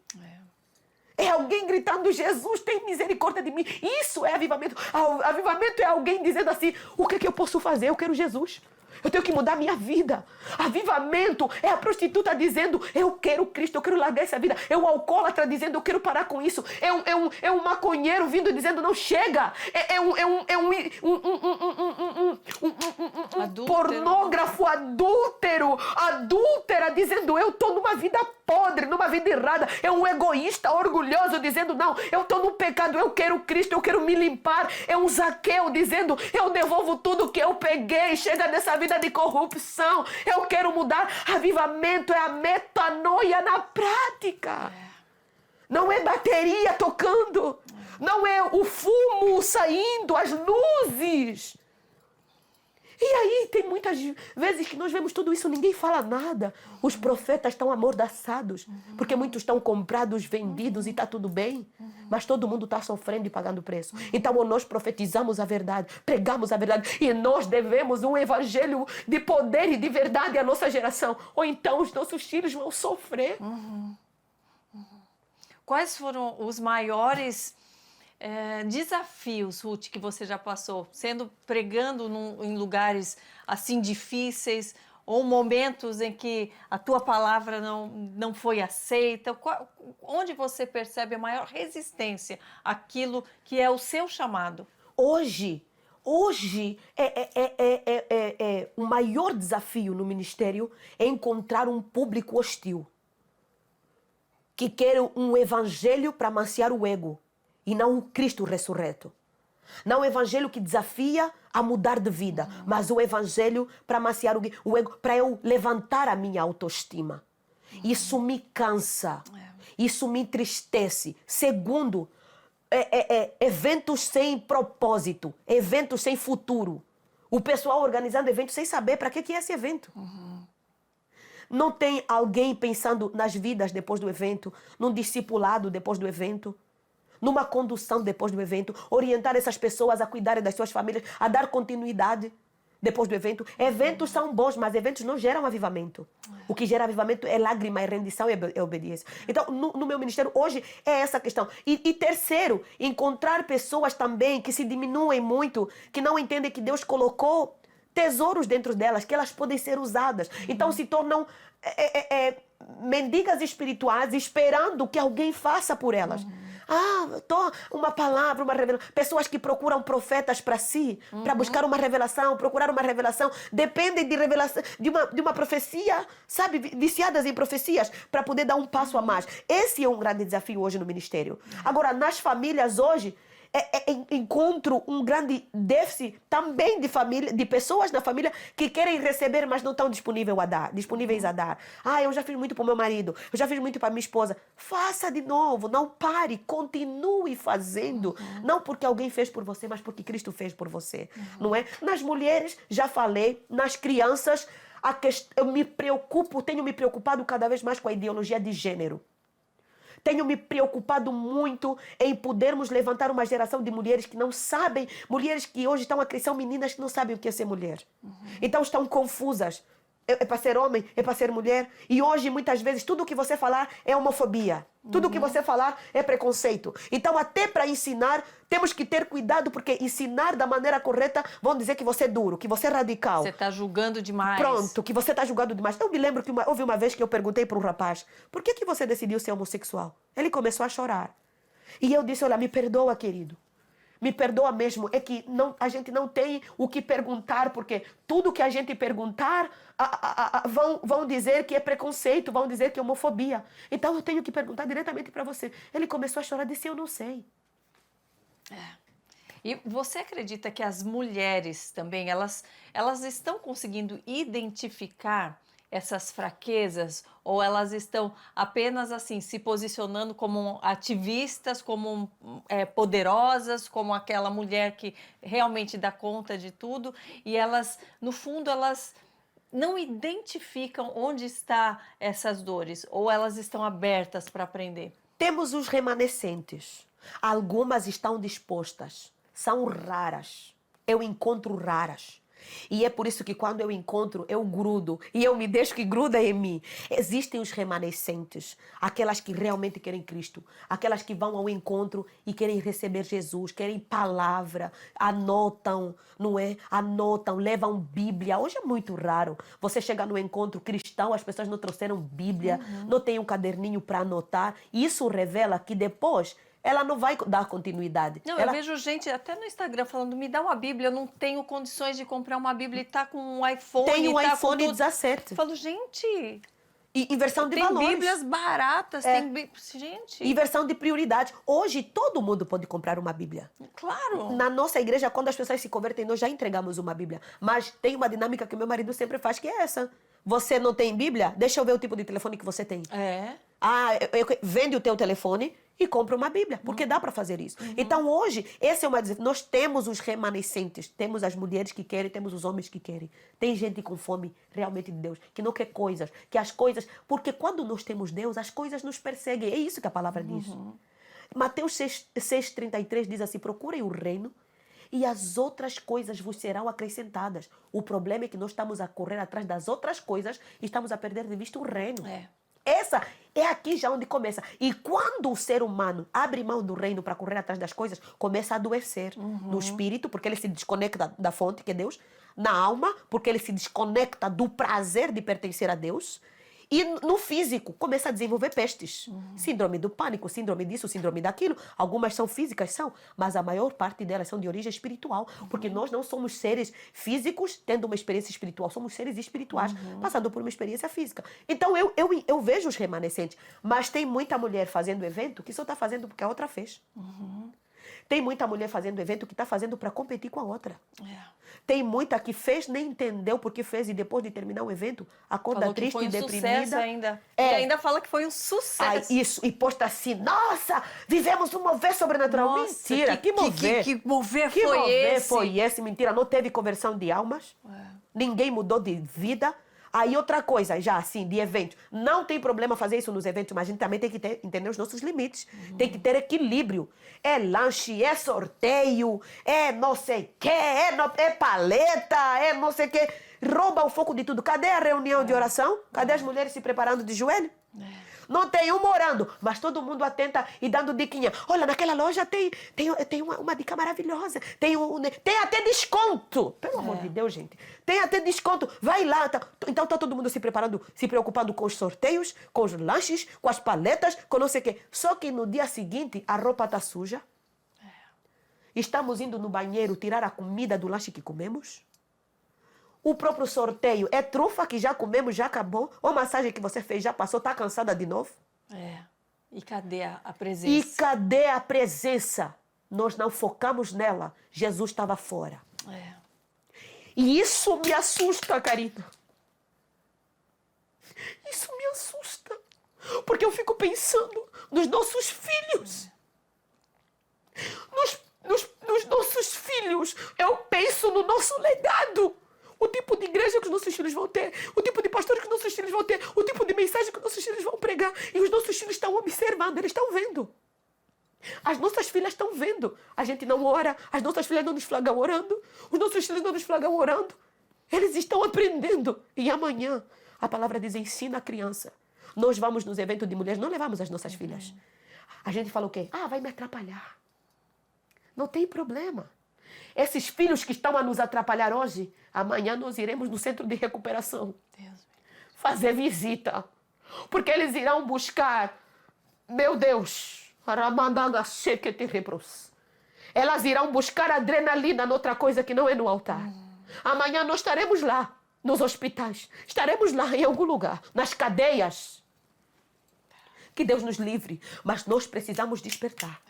É alguém gritando, Jesus, tem misericórdia de mim. Isso é avivamento. Avivamento é alguém dizendo assim, o que eu posso fazer? Eu quero Jesus. Eu tenho que mudar minha vida. Avivamento é a prostituta dizendo, eu quero Cristo, eu quero largar essa vida. É o alcoólatra dizendo, eu quero parar com isso. É um maconheiro vindo dizendo, não chega. Pornógrafo adúltera dizendo, eu estou numa vida podre, numa vida errada. É um egoísta orgulhoso dizendo, não, eu estou no pecado, eu quero Cristo, eu quero me limpar. É um Zaqueu dizendo, eu devolvo tudo que eu peguei, chega dessa vida de corrupção, eu quero mudar. Avivamento é a metanoia na prática. Não é bateria tocando, não é o fumo saindo, as luzes. E aí tem muitas vezes que nós vemos tudo isso, ninguém fala nada. Os profetas estão amordaçados, porque muitos estão comprados, vendidos e está tudo bem. Mas todo mundo está sofrendo e pagando preço. Então ou nós profetizamos a verdade, pregamos a verdade, e nós devemos um evangelho de poder e de verdade à nossa geração. Ou então os nossos filhos vão sofrer. Quais foram os maiores desafios, Ruth, que você já passou, pregando em lugares assim difíceis, ou momentos em que a tua palavra não foi aceita? Onde você percebe a maior resistência àquilo que é o seu chamado? Hoje o maior desafio no ministério é encontrar um público hostil, que quer um evangelho para amaciar o ego e não o Cristo ressurreto. Não o evangelho que desafia a mudar de vida, mas o evangelho para amaciar o ego, para eu levantar a minha autoestima. Isso me cansa, isso me entristece. Segundo, eventos sem propósito, eventos sem futuro. O pessoal organizando eventos sem saber para que é esse evento. Não tem alguém pensando nas vidas depois do evento, num discipulado depois do evento, numa condução depois do evento, orientar essas pessoas a cuidarem das suas famílias, a dar continuidade depois do evento. Eventos são bons, mas eventos não geram avivamento. O que gera avivamento é lágrima, é rendição e é obediência. Então, no meu ministério, hoje, é essa questão. E terceiro, encontrar pessoas também que se diminuem muito, que não entendem que Deus colocou tesouros dentro delas, que elas podem ser usadas. Então, se tornam mendigas espirituais, esperando que alguém faça por elas. Uma palavra, uma revelação. Pessoas que procuram profetas para si, para buscar uma revelação, procurar uma revelação, dependem de revelação, de uma profecia, sabe, viciadas em profecias, para poder dar um passo a mais. Esse é um grande desafio hoje no ministério. Agora, nas famílias hoje, encontro um grande déficit também de família, de pessoas na família que querem receber, mas não estão disponíveis a dar. Eu já fiz muito para o meu marido, eu já fiz muito para minha esposa. Faça de novo, não pare, continue fazendo. Não porque alguém fez por você, mas porque Cristo fez por você. Não é? Nas mulheres, já falei, nas crianças, tenho me preocupado cada vez mais com a ideologia de gênero. Tenho me preocupado muito em podermos levantar uma geração de mulheres que não sabem, mulheres que hoje estão a crescer, são meninas que não sabem o que é ser mulher. Então estão confusas. É para ser homem, é para ser mulher. E hoje, muitas vezes, tudo o que você falar é homofobia. Tudo o que você falar é preconceito. Então, até para ensinar, temos que ter cuidado, porque ensinar da maneira correta vão dizer que você é duro, que você é radical. Você está julgando demais. Pronto, que você está julgando demais. Eu me lembro que houve uma vez que eu perguntei para um rapaz, por que você decidiu ser homossexual? Ele começou a chorar. E eu disse, olha, me perdoa, querido. Me perdoa mesmo, é que a gente não tem o que perguntar, porque tudo que a gente perguntar vão dizer que é preconceito, vão dizer que é homofobia. Então eu tenho que perguntar diretamente para você. Ele começou a chorar e disse, eu não sei. E você acredita que as mulheres também, elas estão conseguindo identificar essas fraquezas, ou elas estão apenas assim se posicionando como ativistas, como poderosas, como aquela mulher que realmente dá conta de tudo, e elas, no fundo, elas não identificam onde estão essas dores, ou elas estão abertas para aprender? Temos os remanescentes. Algumas estão dispostas. São raras. Eu encontro raras. E é por isso que quando eu encontro, eu grudo. E eu me deixo que gruda em mim. Existem os remanescentes. Aquelas que realmente querem Cristo. Aquelas que vão ao encontro e querem receber Jesus. Querem palavra. Anotam, não é? Anotam, levam Bíblia. Hoje é muito raro. Você chega no encontro cristão, as pessoas não trouxeram Bíblia. Não tem um caderninho para anotar. Isso revela que depois ela não vai dar continuidade. Não, eu vejo gente até no Instagram falando, me dá uma Bíblia, eu não tenho condições de comprar uma Bíblia e tá com um iPhone. Tem um iPhone 17. Eu falo, gente... E versão de valores. Tem Bíblias baratas, gente... E versão de prioridade. Hoje, todo mundo pode comprar uma Bíblia. Claro. Na nossa igreja, quando as pessoas se convertem, nós já entregamos uma Bíblia. Mas tem uma dinâmica que meu marido sempre faz, que é essa. Você não tem Bíblia? Deixa eu ver o tipo de telefone que você tem. Vende o teu telefone e compra uma Bíblia, porque dá para fazer isso. Então, hoje, nós temos os remanescentes, temos as mulheres que querem, temos os homens que querem. Tem gente com fome realmente de Deus, que não quer coisas, que as coisas... Porque quando nós temos Deus, as coisas nos perseguem. É isso que a palavra diz. Mateus 6,33 diz assim, procurem o reino e as outras coisas vos serão acrescentadas. O problema é que nós estamos a correr atrás das outras coisas e estamos a perder de vista o reino. É aqui já onde começa. E quando o ser humano abre mão do reino para correr atrás das coisas, começa a adoecer no espírito, porque ele se desconecta da fonte, que é Deus, na alma, porque ele se desconecta do prazer de pertencer a Deus, e no físico, começa a desenvolver pestes. Síndrome do pânico, síndrome disso, síndrome daquilo. Algumas são físicas, mas a maior parte delas são de origem espiritual. Porque nós não somos seres físicos tendo uma experiência espiritual. Somos seres espirituais passando por uma experiência física. Então, eu vejo os remanescentes. Mas tem muita mulher fazendo evento que só está fazendo porque a outra fez. Tem muita mulher fazendo evento que está fazendo para competir com a outra. Tem muita que fez, nem entendeu porque fez e depois de terminar o evento, acorda Falou triste que foi e um deprimida. sucesso ainda. E ainda fala que foi um sucesso. Isso, e posta assim, nossa, vivemos um mover sobrenatural. Nossa, Mentira, que mover. Que mover Que foi mover esse? foi esse? Mentira, não teve conversão de almas. Ninguém mudou de vida. Aí outra coisa, já assim, de evento. Não tem problema fazer isso nos eventos, mas a gente também tem que entender os nossos limites. Tem que ter equilíbrio. É lanche, é sorteio, é não sei o quê, é paleta, é não sei o quê. Rouba o foco de tudo. Cadê a reunião de oração? Cadê as mulheres se preparando de joelho? Não tem um orando, mas todo mundo atenta e dando diquinha. Olha, naquela loja tem uma dica maravilhosa. Tem até desconto. Pelo amor de Deus, gente. Tem até desconto. Vai lá. Então tá todo mundo se preparando, se preocupando com os sorteios, com os lanches, com as paletas, com não sei o quê. Só que no dia seguinte a roupa tá suja. Estamos indo no banheiro tirar a comida do lanche que comemos. O próprio sorteio é trufa que já comemos, já acabou. Ou massagem que você fez já passou, está cansada de novo. E cadê a presença? E cadê a presença? Nós não focamos nela. Jesus estava fora. E isso me assusta, Karina. Isso me assusta. Porque eu fico pensando nos nossos filhos. Nos nossos filhos. Eu penso no nosso legado. O tipo de igreja que os nossos filhos vão ter, o tipo de pastor que os nossos filhos vão ter, o tipo de mensagem que os nossos filhos vão pregar. E os nossos filhos estão observando, eles estão vendo. As nossas filhas estão vendo. A gente não ora, as nossas filhas não nos flagram orando, os nossos filhos não nos flagram orando. Eles estão aprendendo. E amanhã, a palavra diz, ensina a criança. Nós vamos nos eventos de mulheres, não levamos as nossas filhas. A gente fala o quê? Vai me atrapalhar. Não tem problema. Esses filhos que estão a nos atrapalhar hoje, amanhã nós iremos no centro de recuperação fazer visita. Porque eles irão buscar, meu Deus, elas irão buscar adrenalina noutra coisa que não é no altar. Amanhã nós estaremos lá, nos hospitais, estaremos lá em algum lugar, nas cadeias. Que Deus nos livre, mas nós precisamos despertar.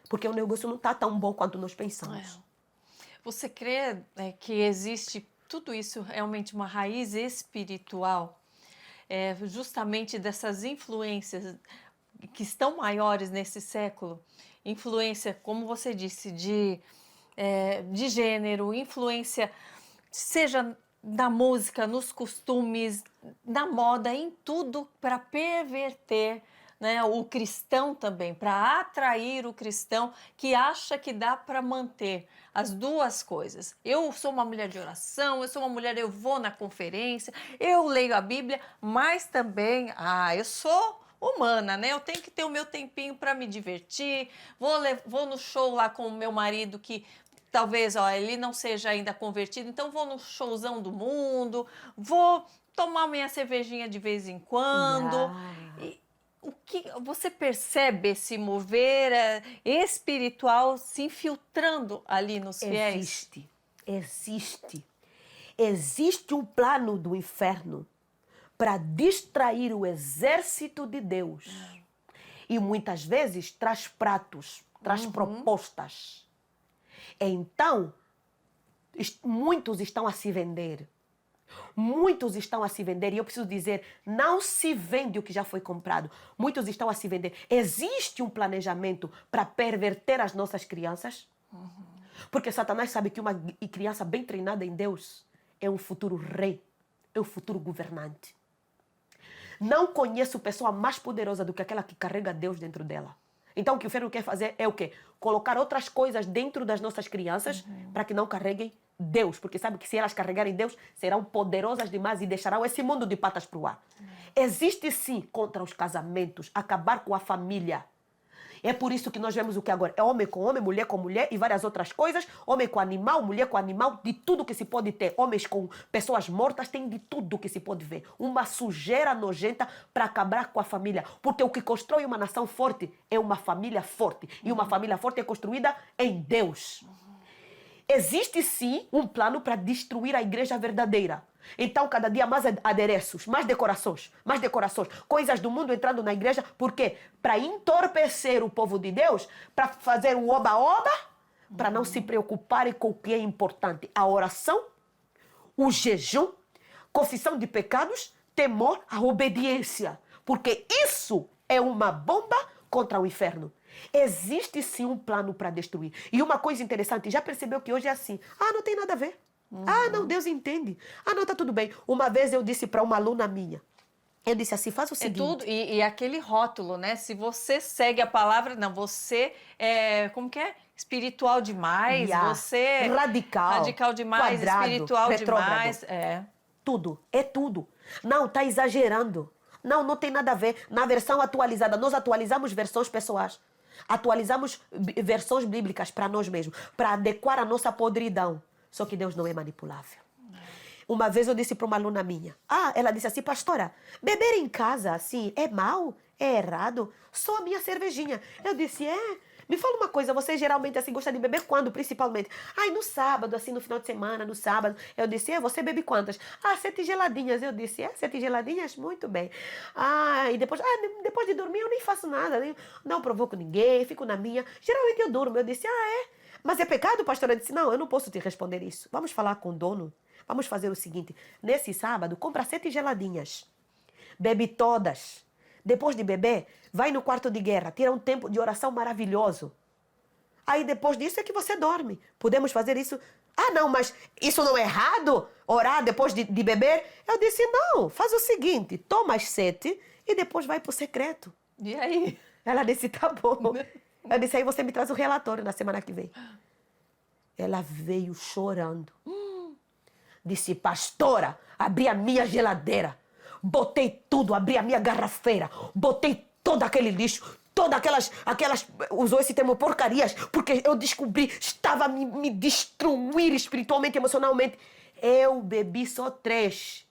Porque o negócio não está tão bom quanto nós pensamos. Você crê que existe tudo isso realmente uma raiz espiritual, justamente dessas influências que estão maiores nesse século? Influência, como você disse, de gênero, influência, seja na música, nos costumes, na moda, em tudo para perverter, né, o cristão também, para atrair o cristão que acha que dá para manter as duas coisas. Eu sou uma mulher de oração, eu sou uma mulher, eu vou na conferência, eu leio a Bíblia, mas também, eu sou humana, né? Eu tenho que ter o meu tempinho para me divertir, vou no show lá com o meu marido que talvez ele não seja ainda convertido, então vou no showzão do mundo, vou tomar minha cervejinha de vez em quando. O que você percebe esse mover espiritual se infiltrando ali nos fiéis? Existe um plano do inferno para distrair o exército de Deus. E muitas vezes traz pratos, traz propostas. Então, muitos estão a se vender. Muitos estão a se vender, e eu preciso dizer, não se vende o que já foi comprado. Muitos estão a se vender. Existe um planejamento para perverter as nossas crianças? Porque Satanás sabe que uma criança bem treinada em Deus é um futuro rei, é um futuro governante. Não conheço pessoa mais poderosa do que aquela que carrega Deus dentro dela. Então o que o inferno quer fazer é o quê? Colocar outras coisas dentro das nossas crianças para que não carreguem Deus, porque sabe que se elas carregarem Deus, serão poderosas demais e deixarão esse mundo de patas para o ar. Existe sim contra os casamentos, acabar com a família. É por isso que nós vemos o que agora é homem com homem, mulher com mulher e várias outras coisas. Homem com animal, mulher com animal, de tudo que se pode ter. Homens com pessoas mortas, tem de tudo que se pode ver. Uma sujeira nojenta para acabar com a família. Porque o que constrói uma nação forte é uma família forte. E uma família forte é construída em Deus. Existe sim um plano para destruir a igreja verdadeira. Então, cada dia mais adereços, mais decorações, coisas do mundo entrando na igreja. Por quê? Para entorpecer o povo de Deus, para fazer um oba-oba, para não se preocuparem com o que é importante. A oração, o jejum, confissão de pecados, temor, a obediência. Porque isso é uma bomba contra o inferno. Existe sim um plano para destruir. E uma coisa interessante, já percebeu que hoje é assim? Ah, não tem nada a ver. Ah, não, Deus entende. Ah, não, tá tudo bem. Uma vez eu disse para uma aluna minha, eu disse assim, faz o seguinte. Tudo, e aquele rótulo, né? Se você segue a palavra, não, você é, como que é? Espiritual demais, você... Radical demais, quadrado, espiritual demais. Tudo, é tudo. Não, tá exagerando. Não, não tem nada a ver. Na versão atualizada, nós atualizamos versões pessoais. Atualizamos versões bíblicas para nós mesmos, para adequar a nossa podridão. Só que Deus não é manipulável. Uma vez eu disse para uma aluna minha, ela disse assim, pastora, beber em casa assim é mal? É errado? Só a minha cervejinha. Eu disse, me fala uma coisa, você geralmente assim gosta de beber quando, principalmente? No sábado, assim, no final de semana, no sábado. Eu disse, você bebe quantas? 7 geladinhas. Eu disse, 7 geladinhas? Muito bem. E depois de dormir eu nem faço nada, não provoco ninguém, fico na minha. Geralmente eu durmo. Eu disse, mas é pecado, pastora? Eu disse, não, eu não posso te responder isso. Vamos falar com o dono. Vamos fazer o seguinte, nesse sábado, compra 7 geladinhas. Bebe todas. Depois de beber, vai no quarto de guerra, tira um tempo de oração maravilhoso. Aí depois disso é que você dorme. Podemos fazer isso? Não, mas isso não é errado? Orar depois de beber? Eu disse, não, faz o seguinte, toma as 7 e depois vai pro secreto. E aí? Ela disse, tá bom. Eu disse, aí você me traz o relatório na semana que vem. Ela veio chorando. Disse, pastora, abri a minha geladeira. Botei tudo, abri a minha garrafeira, botei todo aquele lixo, todas aquelas, usou esse termo, porcarias, porque eu descobri, estava a me destruir espiritualmente, emocionalmente. Eu bebi só 3.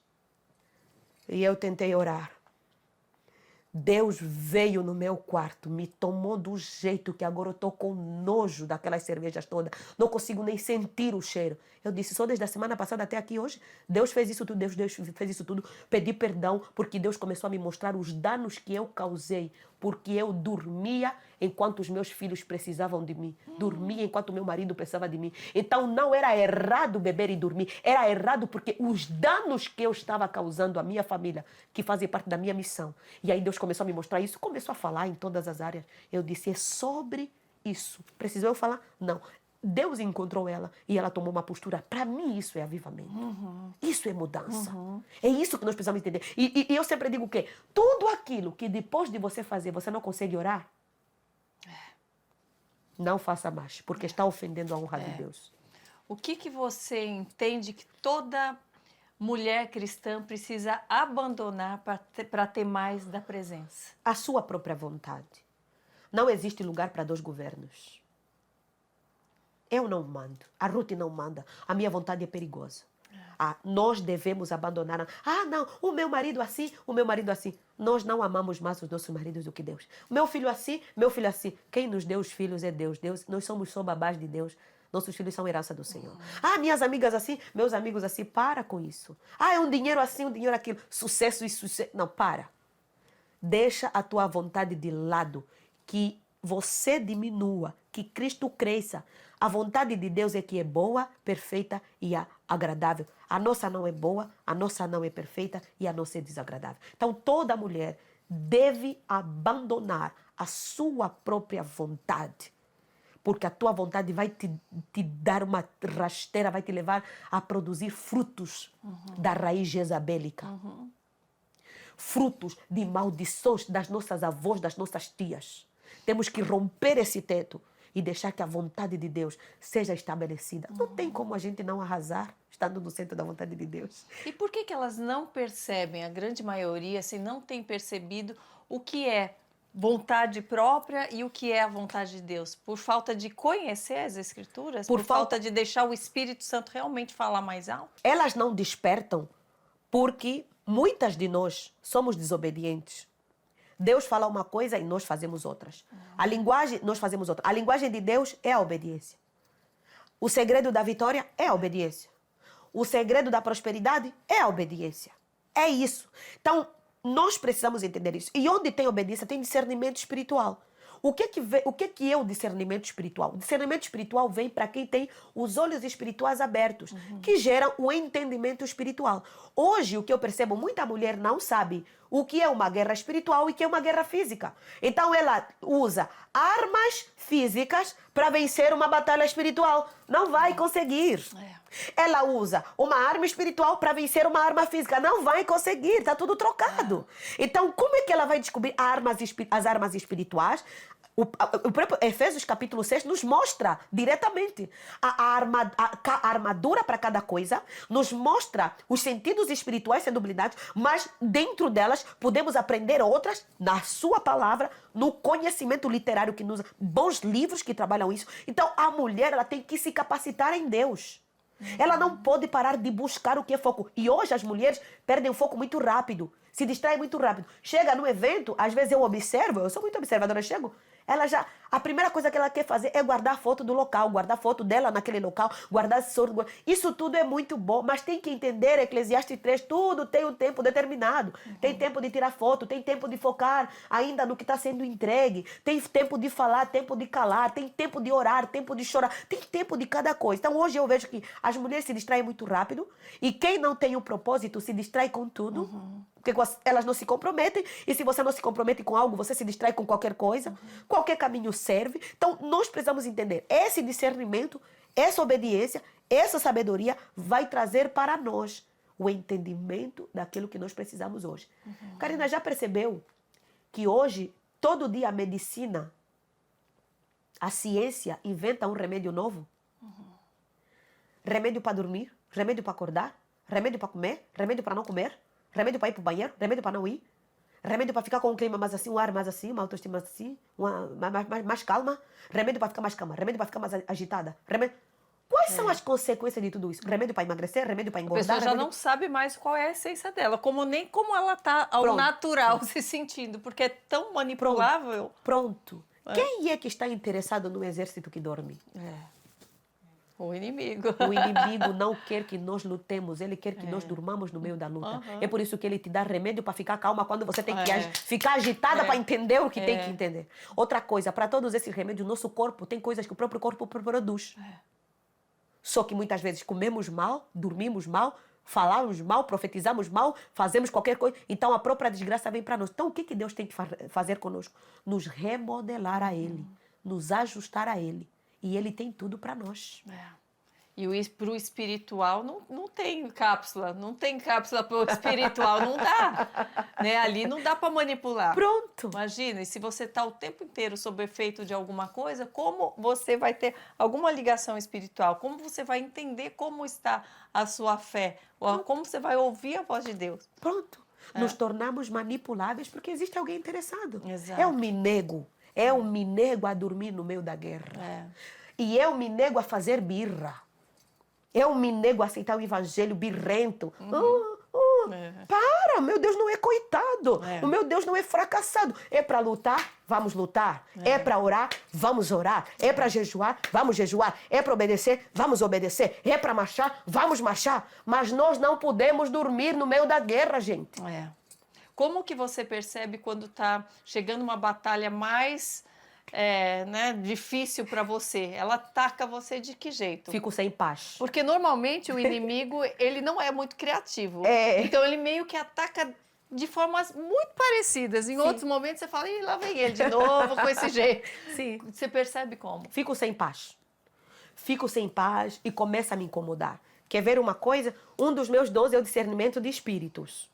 E eu tentei orar. Deus veio no meu quarto, me tomou do jeito que agora eu estou com nojo daquelas cervejas todas. Não consigo nem sentir o cheiro. Eu disse, só desde a semana passada até aqui hoje, Deus fez isso tudo, Deus fez isso tudo. Pedi perdão porque Deus começou a me mostrar os danos que eu causei. Porque eu dormia enquanto os meus filhos precisavam de mim. Dormia enquanto meu marido precisava de mim. Então não era errado beber e dormir. Era errado porque os danos que eu estava causando à minha família, que fazem parte da minha missão. E aí Deus começou a me mostrar isso, começou a falar em todas as áreas. Eu disse, é sobre isso. Precisou eu falar? Não. Deus encontrou ela e ela tomou uma postura. Para mim, isso é avivamento. Isso é mudança. É isso que nós precisamos entender. E eu sempre digo o quê? Tudo aquilo que depois de você fazer, você não consegue orar, não faça mais, porque está ofendendo a honra de Deus. O que você entende que toda mulher cristã precisa abandonar para ter mais da presença? A sua própria vontade. Não existe lugar para 2 governos. Eu não mando, a Ruth não manda, a minha vontade é perigosa. Nós devemos abandonar. Não, o meu marido assim, o meu marido assim. Nós não amamos mais os nossos maridos do que Deus. Meu filho assim, meu filho assim. Quem nos deu os filhos é Deus. Nós somos só babás de Deus. Nossos filhos são herança do Senhor. Minhas amigas assim, meus amigos assim. Para com isso. É um dinheiro assim, um dinheiro aquilo. Sucesso e sucesso. Não, para. Deixa a tua vontade de lado. Que você diminua, que Cristo cresça. A vontade de Deus é que é boa, perfeita e agradável. A nossa não é boa, a nossa não é perfeita e a nossa é desagradável. Então, toda mulher deve abandonar a sua própria vontade. Porque a tua vontade vai te dar uma rasteira, vai te levar a produzir frutos da raiz jezabélica. Frutos de maldições das nossas avós, das nossas tias. Temos que romper esse teto e deixar que a vontade de Deus seja estabelecida. Não tem como a gente não arrasar estando no centro da vontade de Deus. E por que elas não percebem, a grande maioria, se não tem percebido o que é vontade própria e o que é a vontade de Deus? Por falta de conhecer as Escrituras? Por falta de deixar o Espírito Santo realmente falar mais alto? Elas não despertam porque muitas de nós somos desobedientes. Deus fala uma coisa e nós fazemos outras. A linguagem, nós fazemos outra. A linguagem de Deus é a obediência. O segredo da vitória é a obediência. O segredo da prosperidade é a obediência. É isso. Então, nós precisamos entender isso. E onde tem obediência, tem discernimento espiritual. O que é o discernimento espiritual? O discernimento espiritual vem para quem tem os olhos espirituais abertos, que geram o entendimento espiritual. Hoje, o que eu percebo, muita mulher não sabe o que é uma guerra espiritual e o que é uma guerra física. Então, ela usa armas físicas para vencer uma batalha espiritual. Não vai conseguir. Ela usa uma arma espiritual para vencer uma arma física. Não vai conseguir, está tudo trocado. Então, como é que ela vai descobrir as armas espirituais? O próprio Efésios capítulo 6 nos mostra diretamente a armadura para cada coisa, nos mostra os sentidos espirituais sendo blindados, mas dentro delas podemos aprender outras na sua palavra, no conhecimento literário que nos bons livros que trabalham isso. Então a mulher ela tem que se capacitar em Deus. Ela não pode parar de buscar o que é foco. E hoje as mulheres perdem o foco muito rápido, se distraem muito rápido. Chega no evento, às vezes eu observo, eu sou muito observadora, eu chego, a primeira coisa que ela quer fazer é guardar a foto do local, guardar a foto dela naquele local, guardar isso tudo é muito bom, mas tem que entender, Eclesiastes 3, tudo tem um tempo determinado. Tem tempo de tirar foto, tem tempo de focar ainda no que está sendo entregue, tem tempo de falar, tempo de calar, tem tempo de orar, tempo de chorar, tem tempo de cada coisa. Então hoje eu vejo que as mulheres se distraem muito rápido e quem não tem um propósito se distrai com tudo. Porque elas não se comprometem, e se você não se compromete com algo, você se distrai com qualquer coisa, qualquer caminho serve. Então, nós precisamos entender, esse discernimento, essa obediência, essa sabedoria vai trazer para nós o entendimento daquilo que nós precisamos hoje. Karina, já percebeu que hoje, todo dia a medicina, a ciência inventa um remédio novo? Remédio para dormir, remédio para acordar, remédio para comer, remédio para não comer, remédio para ir para o banheiro, remédio para não ir, remédio para ficar com um clima mais assim, um ar mais assim, uma autoestima assim, mais calma, remédio para ficar mais calma, remédio para ficar mais agitada. Quais são as consequências de tudo isso? Remédio para emagrecer, remédio para engordar. A pessoa já não sabe mais qual é a essência dela, nem como ela está ao natural se sentindo, porque é tão manipulável. Pronto. Quem é que está interessado no exército que dorme? O inimigo. O inimigo não quer que nós lutemos, ele quer que nós durmamos no meio da luta. É por isso que ele te dá remédio para ficar calma quando você tem que ficar agitada para entender o que tem que entender. Outra coisa, para todos esses remédios, nosso corpo tem coisas que o próprio corpo produz. Só que muitas vezes comemos mal, dormimos mal, falamos mal, profetizamos mal, fazemos qualquer coisa. Então a própria desgraça vem para nós. Então o que Deus tem que fazer conosco? Nos remodelar a Ele, nos ajustar a Ele. E Ele tem tudo para nós. E para o espiritual não tem cápsula. Não tem cápsula para o espiritual, não dá. Ali não dá para manipular. Pronto. Imagina, e se você está o tempo inteiro sob efeito de alguma coisa, como você vai ter alguma ligação espiritual? Como você vai entender como está a sua fé? Ou como você vai ouvir a voz de Deus? Pronto. Nos tornamos manipuláveis porque existe alguém interessado. Exato. Eu me nego a dormir no meio da guerra. E eu me nego a fazer birra. Eu me nego a aceitar o evangelho birrento. Para, meu Deus não é coitado. O meu Deus não é fracassado. É para lutar? Vamos lutar. É para orar? Vamos orar. É para jejuar? Vamos jejuar. É para obedecer? Vamos obedecer. É para marchar? Vamos marchar. Mas nós não podemos dormir no meio da guerra, gente. Como que você percebe quando está chegando uma batalha mais difícil para você? Ela ataca você de que jeito? Fico sem paz. Porque normalmente o inimigo ele não é muito criativo. Então ele meio que ataca de formas muito parecidas. Em outros momentos você fala, lá vem ele de novo com esse jeito. Sim. Você percebe como? Fico sem paz. Fico sem paz e começa a me incomodar. Quer ver uma coisa? Um dos meus dons é o discernimento de espíritos.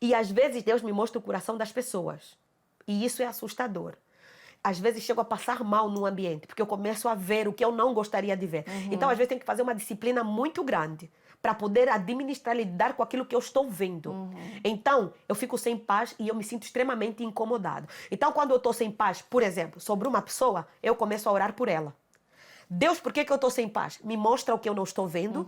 E às vezes Deus me mostra o coração das pessoas. E isso é assustador. às vezes chego a passar mal no ambiente, porque eu começo a ver o que eu não gostaria de ver. Então, às vezes, tem que fazer uma disciplina muito grande para poder administrar, lidar com aquilo que eu estou vendo. Então, eu fico sem paz e eu me sinto extremamente incomodado. Então, quando eu estou sem paz, por exemplo, sobre uma pessoa, eu começo a orar por ela. Deus, por que eu estou sem paz? Me mostra o que eu não estou vendo,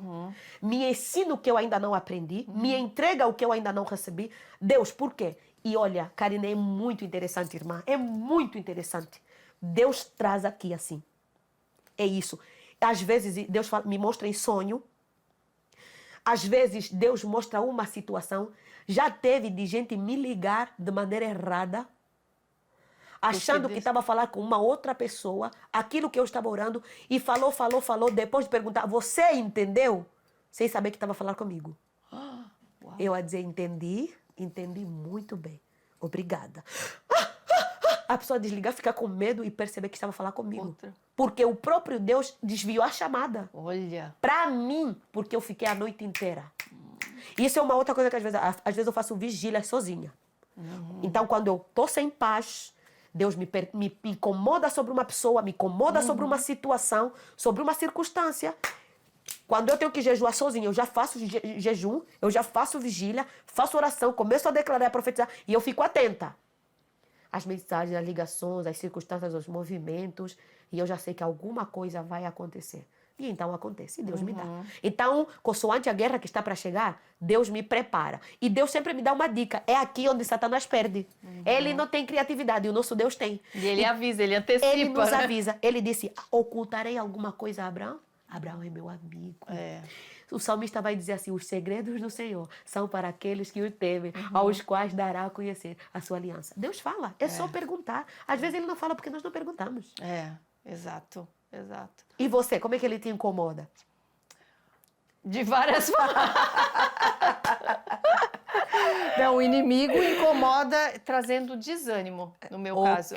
me ensina o que eu ainda não aprendi, me entrega o que eu ainda não recebi. Deus, por quê? E olha, Karina, é muito interessante, irmã, é muito interessante. Deus traz aqui assim. É isso. Às vezes, Deus me mostra em sonho. Às vezes, Deus mostra uma situação. Já teve de gente me ligar de maneira errada, achando que estava a falar com uma outra pessoa, aquilo que eu estava orando, e falou, depois de perguntar, você entendeu? Sem saber que estava a falar comigo. Eu a dizer, entendi muito bem. Obrigada. A pessoa desligar, ficar com medo e perceber que estava a falar comigo. Porque o próprio Deus desviou a chamada. Olha. Para mim, porque eu fiquei a noite inteira. Isso é uma outra coisa que às vezes eu faço vigília sozinha. Então, quando eu estou sem paz, Deus me incomoda sobre uma pessoa, me incomoda sobre uma situação, sobre uma circunstância. Quando eu tenho que jejuar sozinha, eu já faço jejum, eu já faço vigília, faço oração, começo a declarar, a profetizar, e eu fico atenta. As mensagens, as ligações, as circunstâncias, os movimentos, e eu já sei que alguma coisa vai acontecer. E então acontece, e Deus me dá. Então, consoante a guerra que está para chegar, Deus me prepara. E Deus sempre me dá uma dica. É aqui onde Satanás perde. Ele não tem criatividade, e o nosso Deus tem. E ele avisa, ele antecipa. Ele nos avisa. Ele disse, ocultarei alguma coisa a Abraão? Abraão é meu amigo. O salmista vai dizer assim, os segredos do Senhor são para aqueles que o temem, aos quais dará a conhecer a sua aliança. Deus fala, é só perguntar. Às vezes ele não fala porque nós não perguntamos. Exato. E você, como é que ele te incomoda? De várias formas. Não, o inimigo incomoda trazendo desânimo, no meu caso.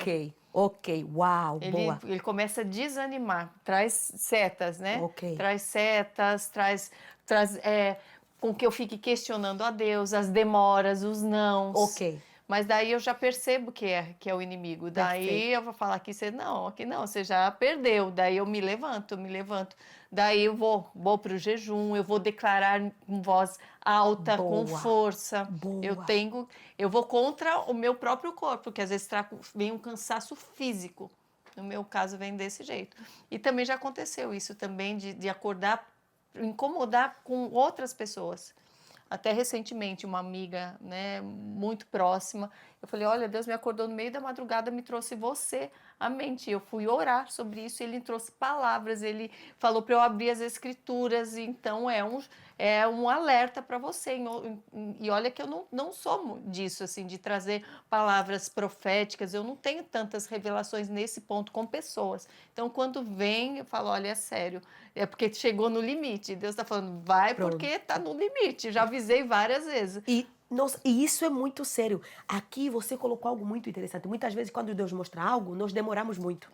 Ok, uau, boa. Ele começa a desanimar, traz setas, né? Traz setas, traz com que eu fique questionando a Deus, as demoras, os nãos. Mas daí eu já percebo que é o inimigo. Daí eu vou falar aqui não, você já perdeu. Daí eu me levanto. Daí eu vou para o jejum, eu vou declarar com voz alta, com força. Eu vou contra o meu próprio corpo, porque às vezes vem um cansaço físico. No meu caso, vem desse jeito. E também já aconteceu isso também, de acordar, incomodar com outras pessoas. Até recentemente, uma amiga, né, muito próxima, eu falei, olha, Deus me acordou no meio da madrugada, me trouxe você à mente. Eu fui orar sobre isso, ele trouxe palavras, ele falou para eu abrir as escrituras, então é um alerta para você. E olha que eu não sou disso, assim, de trazer palavras proféticas, eu não tenho tantas revelações nesse ponto com pessoas. Então, quando vem, eu falo, olha, é sério, é porque chegou no limite. Deus está falando, vai porque está no limite. Já avisei várias vezes. E isso é muito sério. Aqui você colocou algo muito interessante. Muitas vezes, quando Deus mostra algo, nós demoramos muito.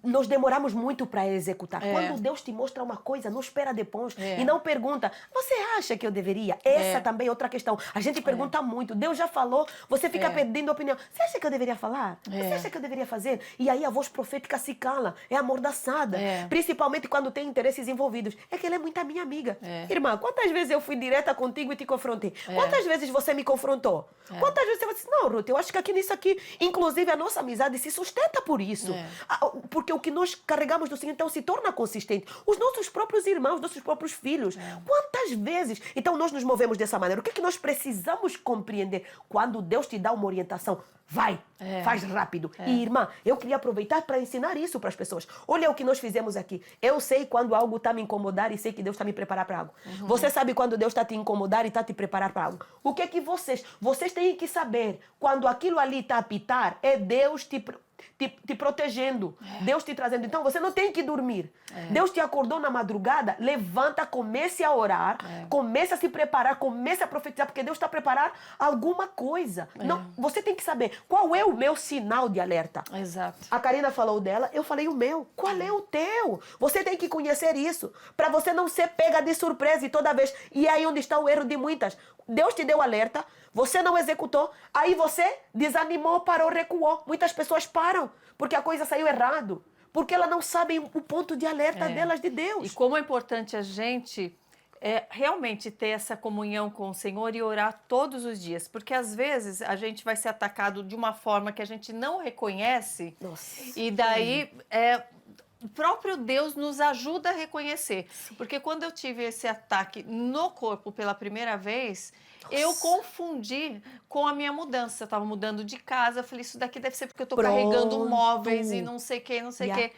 Nós demoramos muito para executar. Quando Deus te mostra uma coisa, não espera depois e não pergunta, você acha que eu deveria? Essa também é outra questão. A gente pergunta muito, Deus já falou, você fica pedindo opinião. Você acha que eu deveria falar? Você acha que eu deveria fazer? E aí a voz profética se cala, é amordaçada. Principalmente quando tem interesses envolvidos. É que ela é muito minha amiga. Irmã, quantas vezes eu fui direta contigo e te confrontei? Quantas vezes você me confrontou? Quantas vezes você disse, não, Ruth, eu acho que aqui nisso aqui, inclusive a nossa amizade se sustenta por isso. Porque o que nós carregamos do Senhor, então, se torna consistente. Os nossos próprios irmãos, nossos próprios filhos. Quantas vezes? Então, nós nos movemos dessa maneira. O que é que nós precisamos compreender? Quando Deus te dá uma orientação, vai, faz rápido. E, irmã, eu queria aproveitar para ensinar isso para as pessoas. Olha o que nós fizemos aqui. Eu sei quando algo está me incomodar e sei que Deus está me preparar para algo. Você sabe quando Deus está te incomodar e está te preparar para algo. O que é que vocês têm que saber? Quando aquilo ali está a apitar, é Deus te protegendo, Deus te trazendo. Então você não tem que dormir. Deus te acordou na madrugada, levanta, comece a orar, comece a se preparar, comece a profetizar, porque Deus está a preparar alguma coisa. Não, você tem que saber qual é o meu sinal de alerta. Exato. A Karina falou dela, eu falei o meu. Qual é o teu? Você tem que conhecer isso, para você não ser pega de surpresa e toda vez. E é aí onde está o erro de muitas. Deus te deu alerta, você não executou, aí você desanimou, parou, recuou. Muitas pessoas param param, porque a coisa saiu errado. Porque elas não sabem o ponto de alerta delas de Deus. E como é importante a gente realmente ter essa comunhão com o Senhor e orar todos os dias. Porque às vezes a gente vai ser atacado de uma forma que a gente não reconhece. Nossa. E daí o próprio Deus nos ajuda a reconhecer. Sim. Porque quando eu tive esse ataque no corpo pela primeira vez, eu confundi com a minha mudança. Eu estava mudando de casa, eu falei, isso daqui deve ser porque eu estou carregando móveis e não sei o que, não sei o que.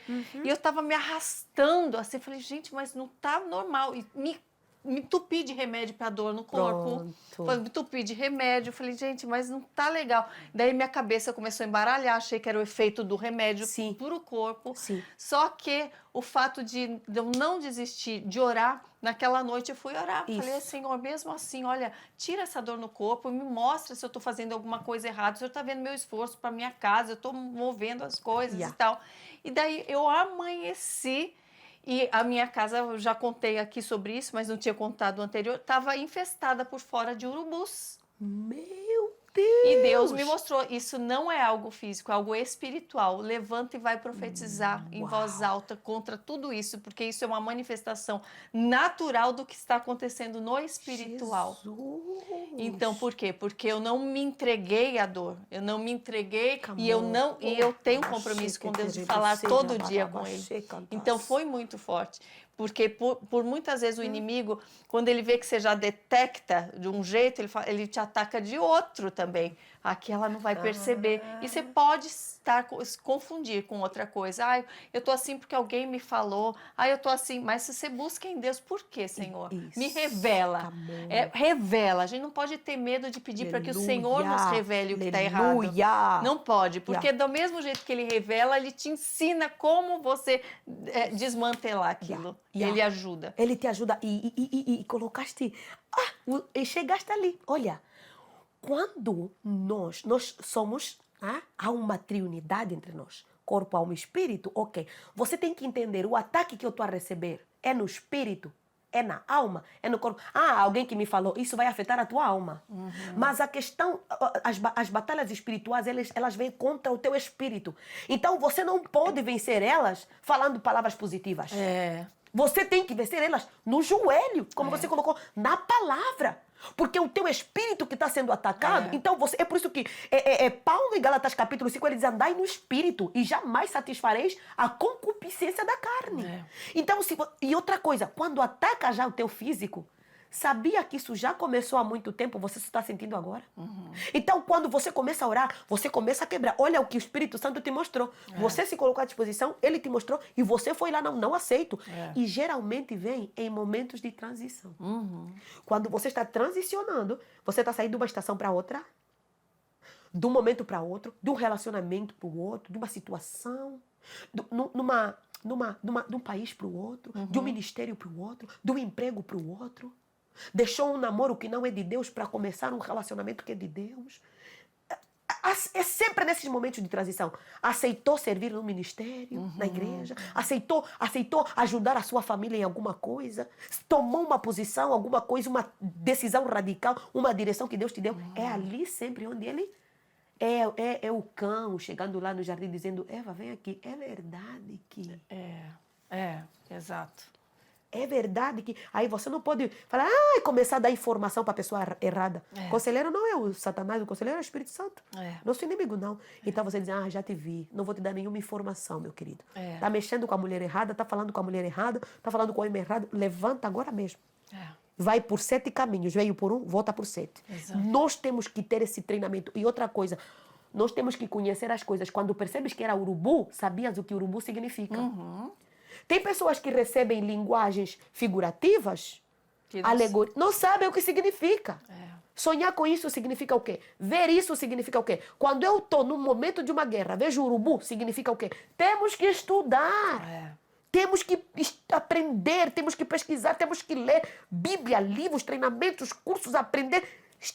E eu estava me arrastando, assim, falei, gente, mas não tá normal. E me entupi de remédio para dor no corpo. Me entupi de remédio. Falei, gente, mas não tá legal. Daí minha cabeça começou a embaralhar. Achei que era o efeito do remédio para o corpo. Sim. Só que o fato de eu não desistir de orar, naquela noite eu fui orar. Isso. Falei, Senhor, mesmo assim, olha, tira essa dor no corpo, me mostra se eu estou fazendo alguma coisa errada. O Senhor está vendo meu esforço para minha casa, eu estou movendo as coisas e tal. E daí eu amanheci. E a minha casa, eu já contei aqui sobre isso, mas não tinha contado o anterior, estava infestada por fora de urubus. Meu Deus! E Deus me mostrou, isso não é algo físico, é algo espiritual. Levanta e vai profetizar em voz alta contra tudo isso, porque isso é uma manifestação natural do que está acontecendo no espiritual. Jesus. Então, por quê? Porque eu não me entreguei à dor, eu não me entreguei e eu tenho um compromisso com Deus de falar todo dia com Ele. Então, foi muito forte. Porque por muitas vezes o inimigo, quando ele vê que você já detecta de um jeito, ele te ataca de outro também. Aqui ela não vai perceber. E você pode se confundir com outra coisa. Eu tô assim porque alguém me falou. Eu tô assim. Mas se você busca em Deus, por quê, Senhor? Isso. Me revela. Revela. A gente não pode ter medo de pedir para que o Senhor nos revele o que está errado. Não pode. Porque do mesmo jeito que Ele revela, Ele te ensina como você desmantelar aquilo. Ele ajuda. Ele te ajuda e colocaste... e chegaste ali. Olha, quando nós somos... há uma triunidade entre nós. Corpo, alma e espírito. Ok. Você tem que entender, o ataque que eu estou a receber é no espírito, é na alma, é no corpo. Alguém que me falou, isso vai afetar a tua alma. Mas a questão, as batalhas espirituais, elas vêm contra o teu espírito. Então, você não pode vencer elas falando palavras positivas. Você tem que vencer elas no joelho, como você colocou, na palavra. Porque o teu espírito que está sendo atacado, então é por isso que Paulo em Gálatas capítulo 5, ele diz, andai no espírito e jamais satisfareis a concupiscência da carne. Então, e outra coisa, quando ataca já o teu físico, sabia que isso já começou há muito tempo, você se está sentindo agora? Então, quando você começa a orar, você começa a quebrar. Olha o que o Espírito Santo te mostrou. Você se colocou à disposição, ele te mostrou e você foi lá, não aceito. E geralmente vem em momentos de transição. Quando você está transicionando, você está saindo de uma estação para outra, de um momento para outro, de um relacionamento para o outro, de uma situação, de um país para o outro, de um ministério para o outro, de um emprego para o outro. Deixou um namoro que não é de Deus para começar um relacionamento que é de Deus. É sempre nesses momentos de transição. Aceitou servir no ministério, na igreja. Aceitou ajudar a sua família em alguma coisa. Tomou uma posição, alguma coisa, uma decisão radical, uma direção que Deus te deu. É ali sempre onde ele... É o cão chegando lá no jardim dizendo, Eva, vem aqui. É verdade que... Exato. É verdade que... Aí você não pode falar, começar a dar informação para a pessoa errada. O conselheiro não é o Satanás, o conselheiro é o Espírito Santo. Nosso inimigo não. Então você diz, já te vi, não vou te dar nenhuma informação, meu querido. Tá mexendo com a mulher errada, tá falando com a mulher errada, tá falando com o homem errado, levanta agora mesmo. Vai por 7 caminhos, veio por um, volta por 7. Exato. Nós temos que ter esse treinamento. E outra coisa, nós temos que conhecer as coisas. Quando percebes que era urubu, sabias o que urubu significa. Tem pessoas que recebem linguagens figurativas, alegoria, não sabem o que significa. Sonhar com isso significa o quê? Ver isso significa o quê? Quando eu estou num momento de uma guerra, vejo urubu, significa o quê? Temos que estudar. Temos que aprender, temos que pesquisar, temos que ler Bíblia, livros, treinamentos, cursos, aprender.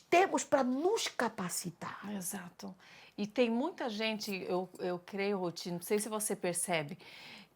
Temos para nos capacitar. Exato. E tem muita gente, eu creio, Ruth, não sei se você percebe,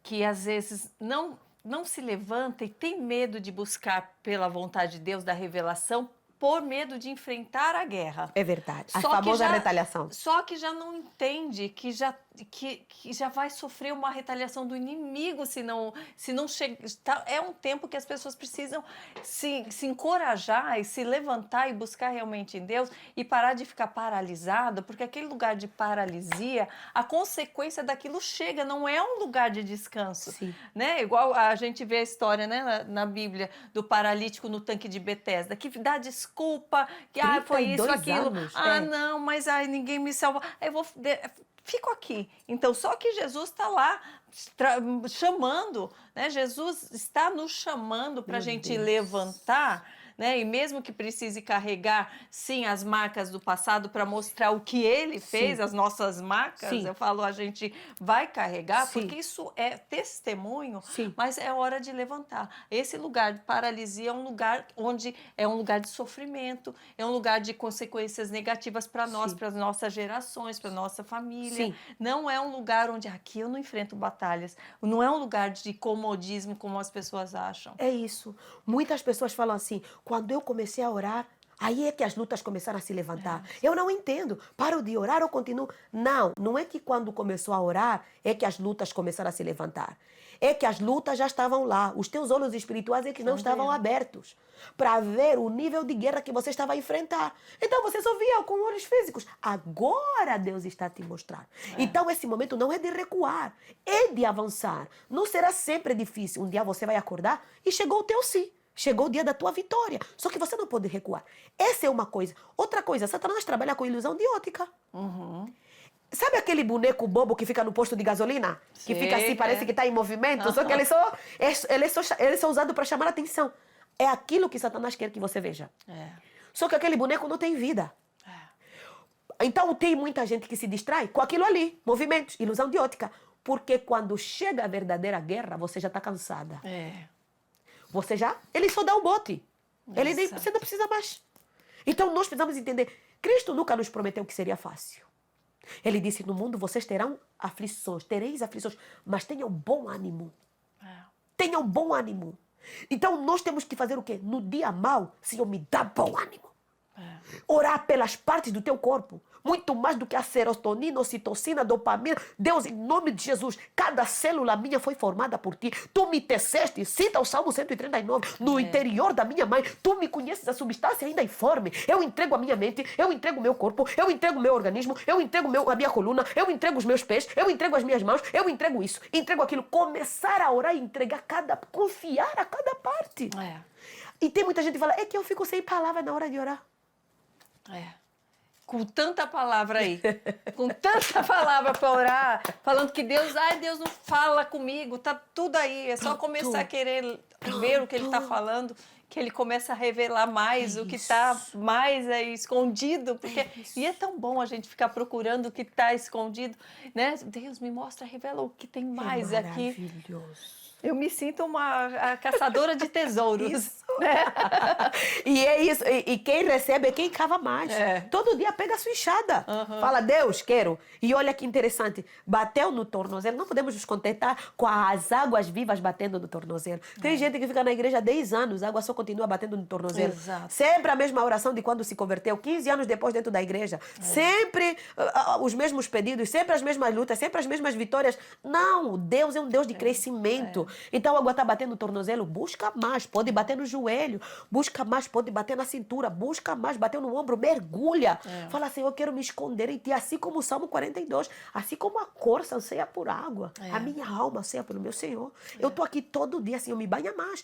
que às vezes não se levanta e tem medo de buscar pela vontade de Deus, da revelação, por medo de enfrentar a guerra. É verdade. A famosa retaliação. Só que já não entende que já que já vai sofrer uma retaliação do inimigo se não chega. É um tempo que as pessoas precisam se encorajar e se levantar e buscar realmente em Deus e parar de ficar paralisada, porque aquele lugar de paralisia, a consequência daquilo chega, não é um lugar de descanso. Sim. Né? Igual a gente vê a história, né, na Bíblia do paralítico no tanque de Betesda, que dá desculpa, que foi isso, aquilo. Anos, Não, mas ninguém me salva. Eu fico aqui. Então, só que Jesus está lá chamando, né? Jesus está nos chamando para a gente levantar, né? E mesmo que precise carregar, sim, as marcas do passado para mostrar o que ele fez, as nossas marcas, eu falo, a gente vai carregar, porque isso é testemunho, mas é hora de levantar. Esse lugar de paralisia é um lugar onde é um lugar de sofrimento, é um lugar de consequências negativas para nós, para as nossas gerações, para a nossa família. Não é um lugar onde aqui eu não enfrento batalhas, não é um lugar de comodismo como as pessoas acham. É isso. Muitas pessoas falam assim, quando eu comecei a orar, aí é que as lutas começaram a se levantar. Eu não entendo. Paro de orar ou continuo? Não, não é que quando começou a orar é que as lutas começaram a se levantar. É que as lutas já estavam lá. Os teus olhos espirituais é que não estavam abertos para ver o nível de guerra que você estava a enfrentar. Então você só via com olhos físicos. Agora Deus está a te mostrar. Então esse momento não é de recuar, é de avançar. Não será sempre difícil. Um dia você vai acordar e chegou o teu sim. Chegou o dia da tua vitória. Só que você não pode recuar. Essa é uma coisa. Outra coisa, Satanás trabalha com ilusão de ótica. Sabe aquele boneco bobo que fica no posto de gasolina? Que fica assim, parece que está em movimento, só que ele é só usado para chamar a atenção. É aquilo que Satanás quer que você veja. Só que aquele boneco não tem vida. Então tem muita gente que se distrai com aquilo ali, movimentos, ilusão de ótica. Porque quando chega a verdadeira guerra, você já está cansada. Ele só dá um bote. Você não precisa mais. Então nós precisamos entender, Cristo nunca nos prometeu que seria fácil. Ele disse, no mundo vocês terão aflições, tereis aflições, mas tenham bom ânimo. Tenham bom ânimo. Então nós temos que fazer o quê? No dia mau, Senhor, me dá bom ânimo. Orar pelas partes do teu corpo. Muito mais do que a serotonina, ocitocina, dopamina. Deus, em nome de Jesus, cada célula minha foi formada por ti. Tu me teceste, cita o Salmo 139, no interior da minha mãe. Tu me conheces a substância ainda informe. Eu entrego a minha mente, eu entrego o meu corpo, eu entrego o meu organismo, eu entrego a minha coluna, eu entrego os meus pés, eu entrego as minhas mãos, eu entrego isso, entrego aquilo. Começar a orar e entregar confiar a cada parte. E tem muita gente que fala, é que eu fico sem palavras na hora de orar. Com tanta palavra aí, com tanta palavra para orar, falando que Deus não fala comigo, tá tudo aí, é só começar a querer ver o que Ele está falando, que Ele começa a revelar mais o que está mais aí escondido, porque e é tão bom a gente ficar procurando o que está escondido, né? Deus me mostra, revela o que tem mais aqui. Maravilhoso. Eu me sinto a caçadora de tesouros. Isso. Né? E é isso. E quem recebe é quem cava mais. Todo dia pega a sua enxada. Fala, Deus, quero. E olha que interessante. Bateu no tornozelo. Não podemos nos contentar com as águas vivas batendo no tornozelo. Tem gente que fica na igreja há 10 anos, a água só continua batendo no tornozelo. Sempre a mesma oração de quando se converteu, 15 anos depois dentro da igreja. Sempre os mesmos pedidos, sempre as mesmas lutas, sempre as mesmas vitórias. Não, Deus é um Deus de crescimento. Então a água está batendo no tornozelo, busca mais, pode bater no joelho, busca mais, pode bater na cintura, busca mais, bateu no ombro, mergulha. Fala, Senhor, eu quero me esconder em ti, assim como o Salmo 42, assim como a corça anseia por água, a minha alma anseia pelo meu Senhor. Eu estou aqui todo dia, Senhor, me banha mais.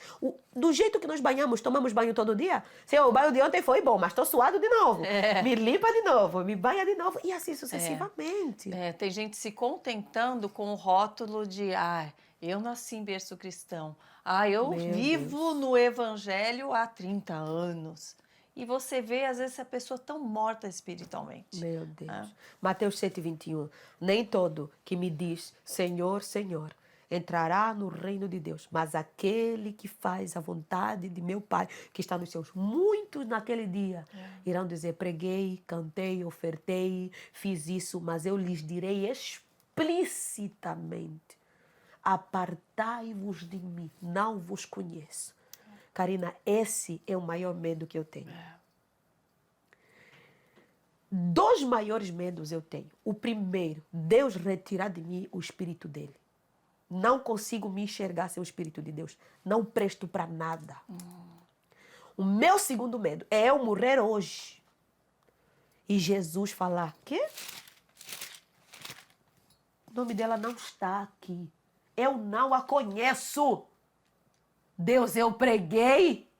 Do jeito que nós tomamos banho todo dia, Senhor, o banho de ontem foi bom, mas estou suado de novo. Me limpa de novo, me banha de novo, e assim sucessivamente. Tem gente se contentando com o rótulo de, eu nasci em berço cristão. Eu vivo no evangelho há 30 anos. E você vê, às vezes, a pessoa tão morta espiritualmente. Meu Deus. Mateus 7:21. Nem todo que me diz, Senhor, Senhor, entrará no reino de Deus, mas aquele que faz a vontade de meu Pai, que está nos céus. Muitos naquele dia irão dizer, preguei, cantei, ofertei, fiz isso, mas eu lhes direi explicitamente, apartai-vos de mim, não vos conheço. Karina, esse é o maior medo que eu tenho. 2 maiores medos eu tenho. O primeiro, Deus retirar de mim o espírito dele. Não consigo me enxergar sem o espírito de Deus. Não presto para nada. O meu segundo medo é eu morrer hoje e Jesus falar: quê? O nome dela não está aqui. Eu não a conheço. Deus, eu preguei.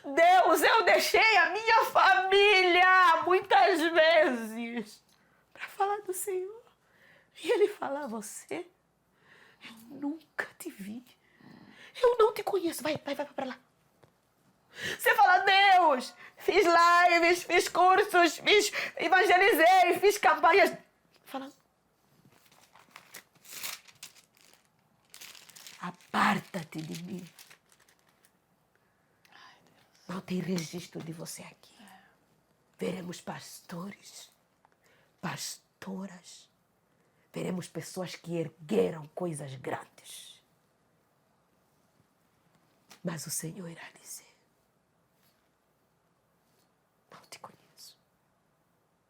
Deus, eu deixei a minha família muitas vezes para falar do Senhor. E Ele fala: você, eu nunca te vi. Eu não te conheço. Vai para lá. Você fala: Deus, fiz lives, fiz cursos, evangelizei, fiz campanhas. Fala: aparta-te de mim. Não tem registro de você aqui. Veremos pastores, pastoras. Veremos pessoas que ergueram coisas grandes. Mas o Senhor irá dizer: não te conheço.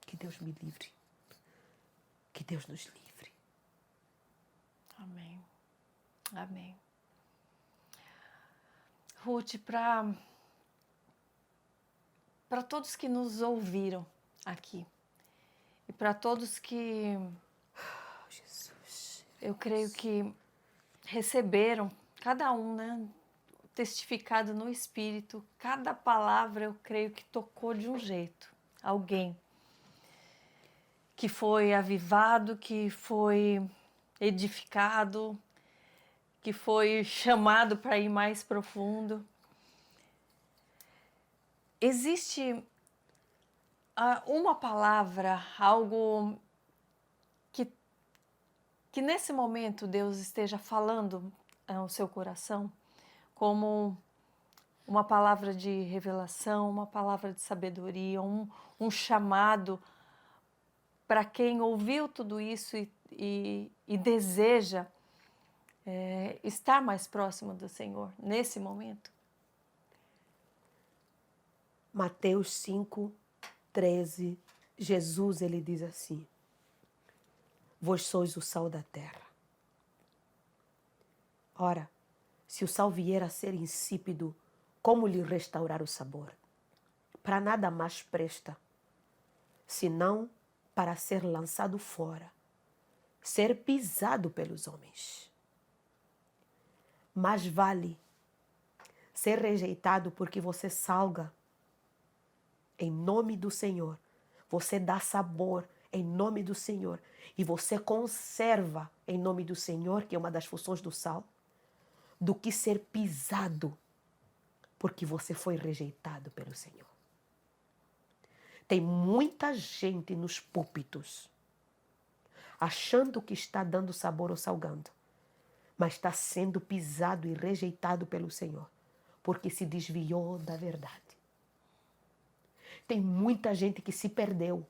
Que Deus me livre. Que Deus nos livre. Amém. Amém. Ruth, para todos que nos ouviram aqui e para todos que Jesus. eu creio que receberam, cada um, né, testificado no Espírito, cada palavra eu creio que tocou de um jeito. Alguém que foi avivado, que foi edificado, que foi chamado para ir mais profundo. Existe uma palavra, algo que nesse momento Deus esteja falando ao seu coração, como uma palavra de revelação, uma palavra de sabedoria, um chamado para quem ouviu tudo isso e deseja estar mais próximo do Senhor nesse momento? Mateus 5:13, Jesus, ele diz assim: vós sois o sal da terra. Ora, se o sal vier a ser insípido, como lhe restaurar o sabor? Para nada mais presta, senão para ser lançado fora, ser pisado pelos homens. Mais vale ser rejeitado porque você salga em nome do Senhor, você dá sabor em nome do Senhor e você conserva em nome do Senhor, que é uma das funções do sal, do que ser pisado porque você foi rejeitado pelo Senhor. Tem muita gente nos púlpitos achando que está dando sabor ou salgando, mas está sendo pisado e rejeitado pelo Senhor porque se desviou da verdade. Tem muita gente que se perdeu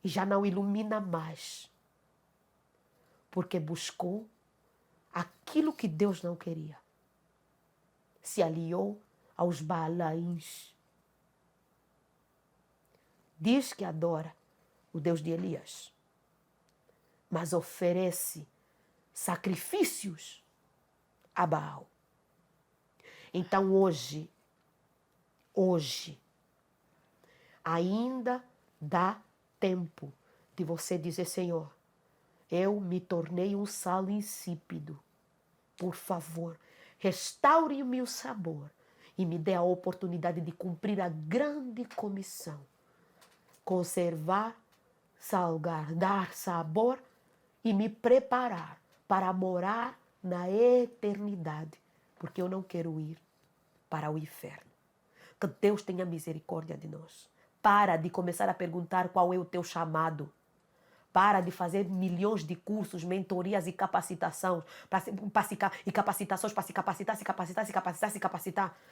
e já não ilumina mais, porque buscou aquilo que Deus não queria. Se aliou aos Baalaíns. Diz que adora o Deus de Elias, mas oferece sacrifícios a Baal. Então hoje, ainda dá tempo de você dizer: Senhor, eu me tornei um sal insípido. Por favor, restaure-me o sabor e me dê a oportunidade de cumprir a grande comissão. Conservar, salgar, dar sabor e me preparar para morar na eternidade, porque eu não quero ir para o inferno. Que Deus tenha misericórdia de nós. Para de começar a perguntar qual é o teu chamado. Para de fazer milhões de cursos, mentorias e capacitações para se capacitar,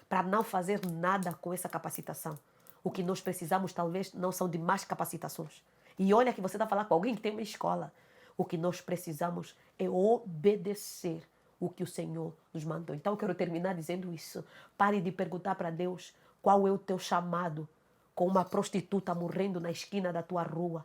para não fazer nada com essa capacitação. O que nós precisamos talvez não são de mais capacitações. E olha que você está falando com alguém que tem uma escola. O que nós precisamos é obedecer o que o Senhor nos mandou. Então eu quero terminar dizendo isso. Pare de perguntar para Deus qual é o teu chamado. com uma prostituta morrendo na esquina da tua rua,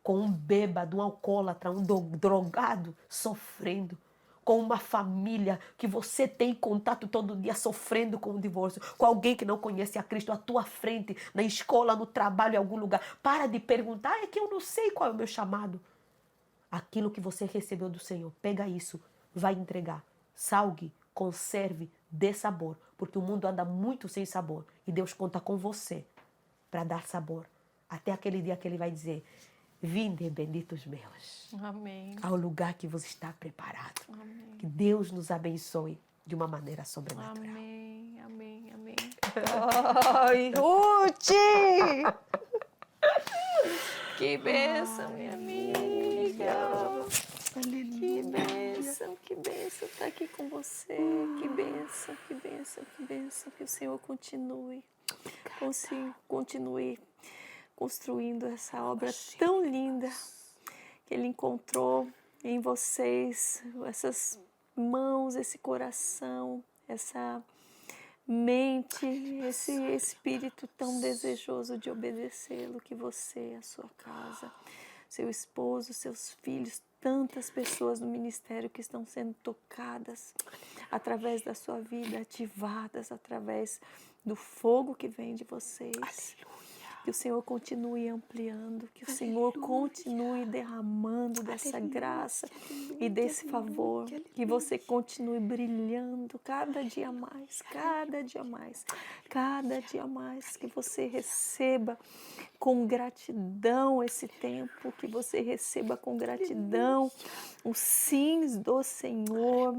com um bêbado, um alcoólatra, um drogado sofrendo, com uma família que você tem contato todo dia sofrendo com um divórcio, com alguém que não conhece a Cristo à tua frente, na escola, no trabalho, em algum lugar. Para de perguntar, é que eu não sei qual é o meu chamado. Aquilo que você recebeu do Senhor, pega isso, vai entregar. Salgue, conserve, dê sabor, porque o mundo anda muito sem sabor e Deus conta com você para dar sabor. Até aquele dia que Ele vai dizer: vinde, benditos meus, Amém. ao lugar que você está preparado. Amém. Que Deus nos abençoe de uma maneira sobrenatural. Amém, amém, amém. Ai, Ruth! Que bênção, minha amiga. Que bênção estar aqui com você. Que bênção, que bênção, que bênção. Que o Senhor continue construindo essa obra tão linda que Ele encontrou em vocês, essas mãos, esse coração, essa mente, esse espírito tão desejoso de obedecê-lo, que você, a sua casa, seu esposo, seus filhos, tantas pessoas no ministério que estão sendo tocadas através da sua vida, ativadas através do fogo que vem de vocês. Aleluia. Que o Senhor continue ampliando, que o Senhor continue derramando dessa graça e desse favor, que você continue brilhando cada dia mais, cada dia mais, cada dia mais, que você receba com gratidão esse tempo, que você receba com gratidão os sims do Senhor,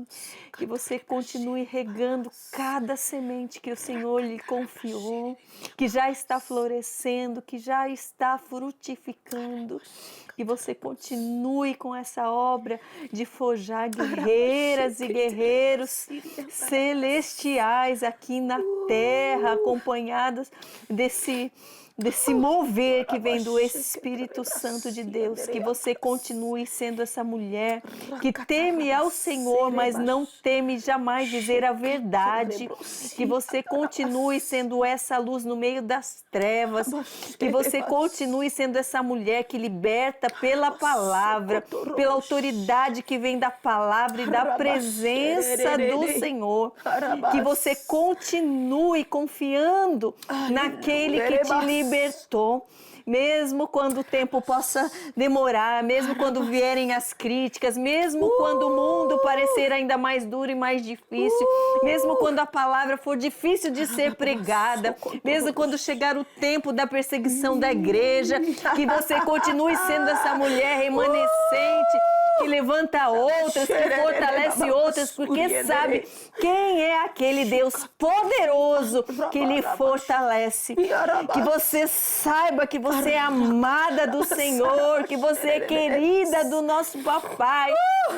que você continue regando cada semente que o Senhor lhe confiou, que já está florescendo, que já está frutificando, que você continue com essa obra de forjar guerreiras e guerreiros celestiais aqui na terra, acompanhados desse mover que vem do Espírito Santo de Deus, que você continue sendo essa mulher que teme ao Senhor, mas não teme jamais dizer a verdade, que você continue sendo essa luz no meio das trevas, que você continue sendo essa mulher que liberta pela palavra, pela autoridade que vem da palavra e da presença do Senhor, que você continue confiando naquele que te libertou, mesmo quando o tempo possa demorar, mesmo quando vierem as críticas, mesmo quando o mundo parecer ainda mais duro e mais difícil, mesmo quando a palavra for difícil de ser pregada, mesmo quando chegar o tempo da perseguição da igreja, que você continue sendo essa mulher remanescente, que levanta outras, que fortalece outras, porque sabe quem é aquele Deus poderoso que lhe fortalece. Que você saiba que você é amada do Senhor, que você é querida do nosso papai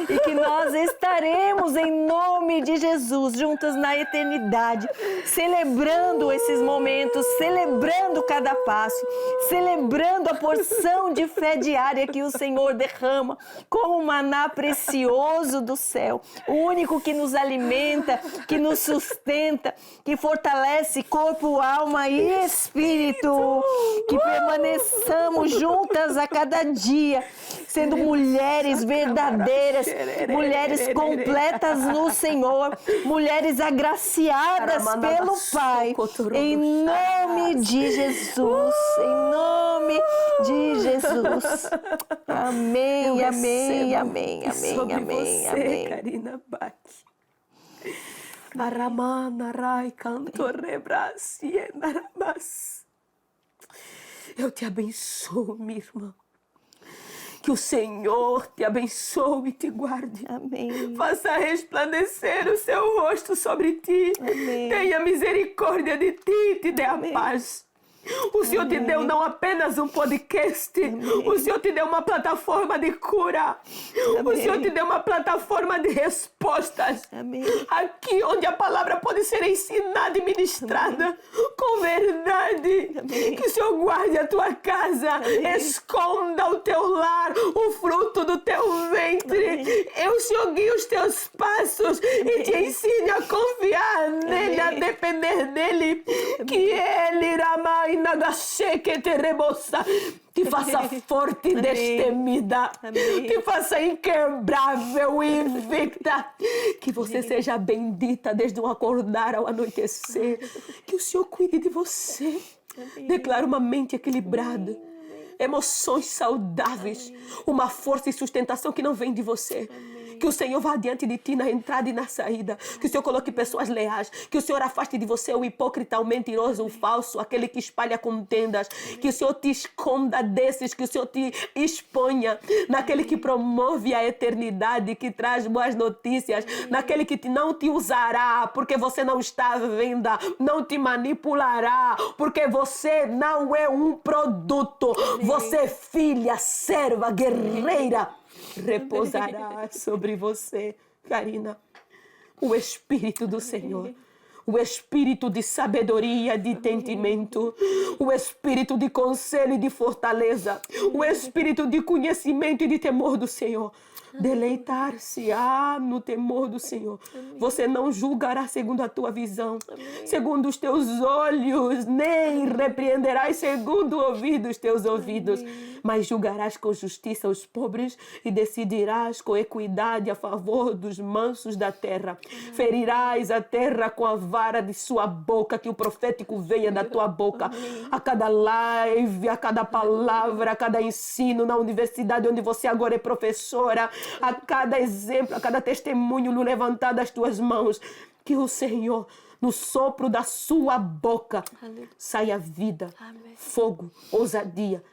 e que nós estaremos em nome de Jesus juntas na eternidade, celebrando esses momentos, celebrando cada passo, celebrando a porção de fé diária que o Senhor derrama como um maná precioso do céu, o único que nos alimenta, que nos sustenta, que fortalece corpo, alma e espírito, que permaneçamos juntas a cada dia, sendo mulheres verdadeiras, mulheres completas no Senhor, mulheres agraciadas pelo Pai, em nome de Jesus, em nome de Jesus. Amém, amém, amém, amém, amém, amém. Karina Bach. Naramana rai canto rebracie narabas. Eu te abençoo, minha irmã. Que o Senhor te abençoe e te guarde. Amém. Faça resplandecer o seu rosto sobre ti. Amém. Tenha misericórdia de ti e te dê a paz. O Senhor te deu não apenas um podcast, o Senhor te deu uma plataforma de cura, o Senhor te deu uma plataforma de respostas. Aqui onde a palavra pode ser ensinada e ministrada com verdade, Amém. Que o Senhor guarde a tua casa. Amém. Esconda o teu lar, o fruto do teu ventre. E o Senhor guie os teus passos. Amém. E te ensine a confiar nele, a depender dele. Amém. Que ele irá mais que te reboça. Te faça forte e destemida. Amém. Te faça inquebrável e invicta. Que você seja bendita desde o acordar ao anoitecer. Que o Senhor cuide de você. Amém. Declara uma mente equilibrada. Amém. Emoções saudáveis. Amém. Uma força e sustentação que não vem de você. Amém. Que o Senhor vá diante de ti na entrada e na saída. Que o Senhor coloque pessoas leais. Que o Senhor afaste de você o hipócrita, o mentiroso, o falso, aquele que espalha contendas. Que o Senhor te esconda desses. Que o Senhor te exponha naquele que promove a eternidade, que traz boas notícias. Naquele que não te usará porque você não está à venda. Não te manipulará porque você não é um produto. Você é filha, serva, guerreira. Repousará sobre você, Karina, o Espírito do Senhor, o Espírito de sabedoria, de entendimento, o Espírito de conselho e de fortaleza, o Espírito de conhecimento e de temor do Senhor. Deleitar-se-á no temor do Senhor. Amém. Você não julgará segundo a tua visão, amém, segundo os teus olhos, nem repreenderás segundo o ouvido dos teus ouvidos, amém, mas julgarás com justiça os pobres e decidirás com equidade a favor dos mansos da terra. Amém. Ferirás a terra com a vara de sua boca, que o profético venha da tua boca. Amém. A cada live, a cada palavra, a cada ensino na universidade onde você agora é professora, a cada exemplo, a cada testemunho no levantar das tuas mãos, que o Senhor, no sopro da sua boca, amém, saia vida, amém, fogo, ousadia,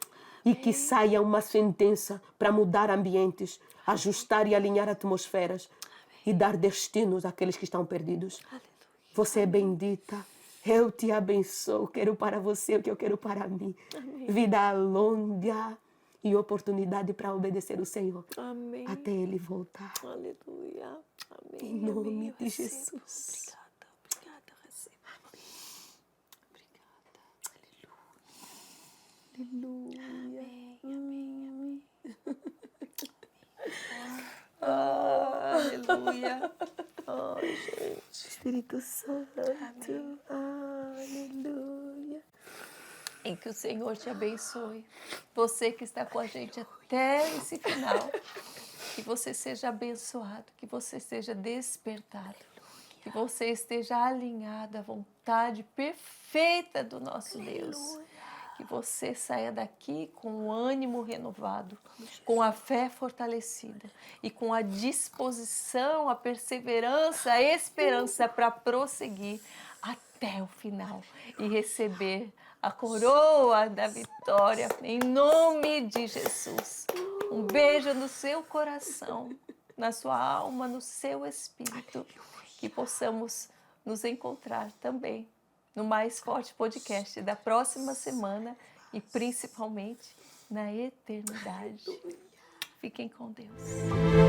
e que saia uma sentença para mudar ambientes, ajustar e alinhar atmosferas, amém, e dar destinos àqueles que estão perdidos. Aleluia. Você é bendita. Eu te abençoo. Quero para você o que eu quero para mim. Amém. Vida longa e oportunidade para obedecer o Senhor. Amém. Até Ele voltar. Aleluia. Amém. Em nome amém, de Jesus. Obrigada, obrigada, receba. Obrigada. Aleluia. Amém, amém, amém. Aleluia. Oh, gente. Espírito Santo. Amém. Aleluia. Em que o Senhor te abençoe. Você que está com a gente até esse final. Que você seja abençoado, que você seja despertado. Que você esteja alinhado à vontade perfeita do nosso Deus. Que você saia daqui com o ânimo renovado, com a fé fortalecida e com a disposição, a perseverança, a esperança para prosseguir até o final e receber a coroa da vitória, em nome de Jesus. Um beijo no seu coração, na sua alma, no seu espírito. Que possamos nos encontrar também no Mais Forte Podcast da próxima semana e principalmente na eternidade. Fiquem com Deus.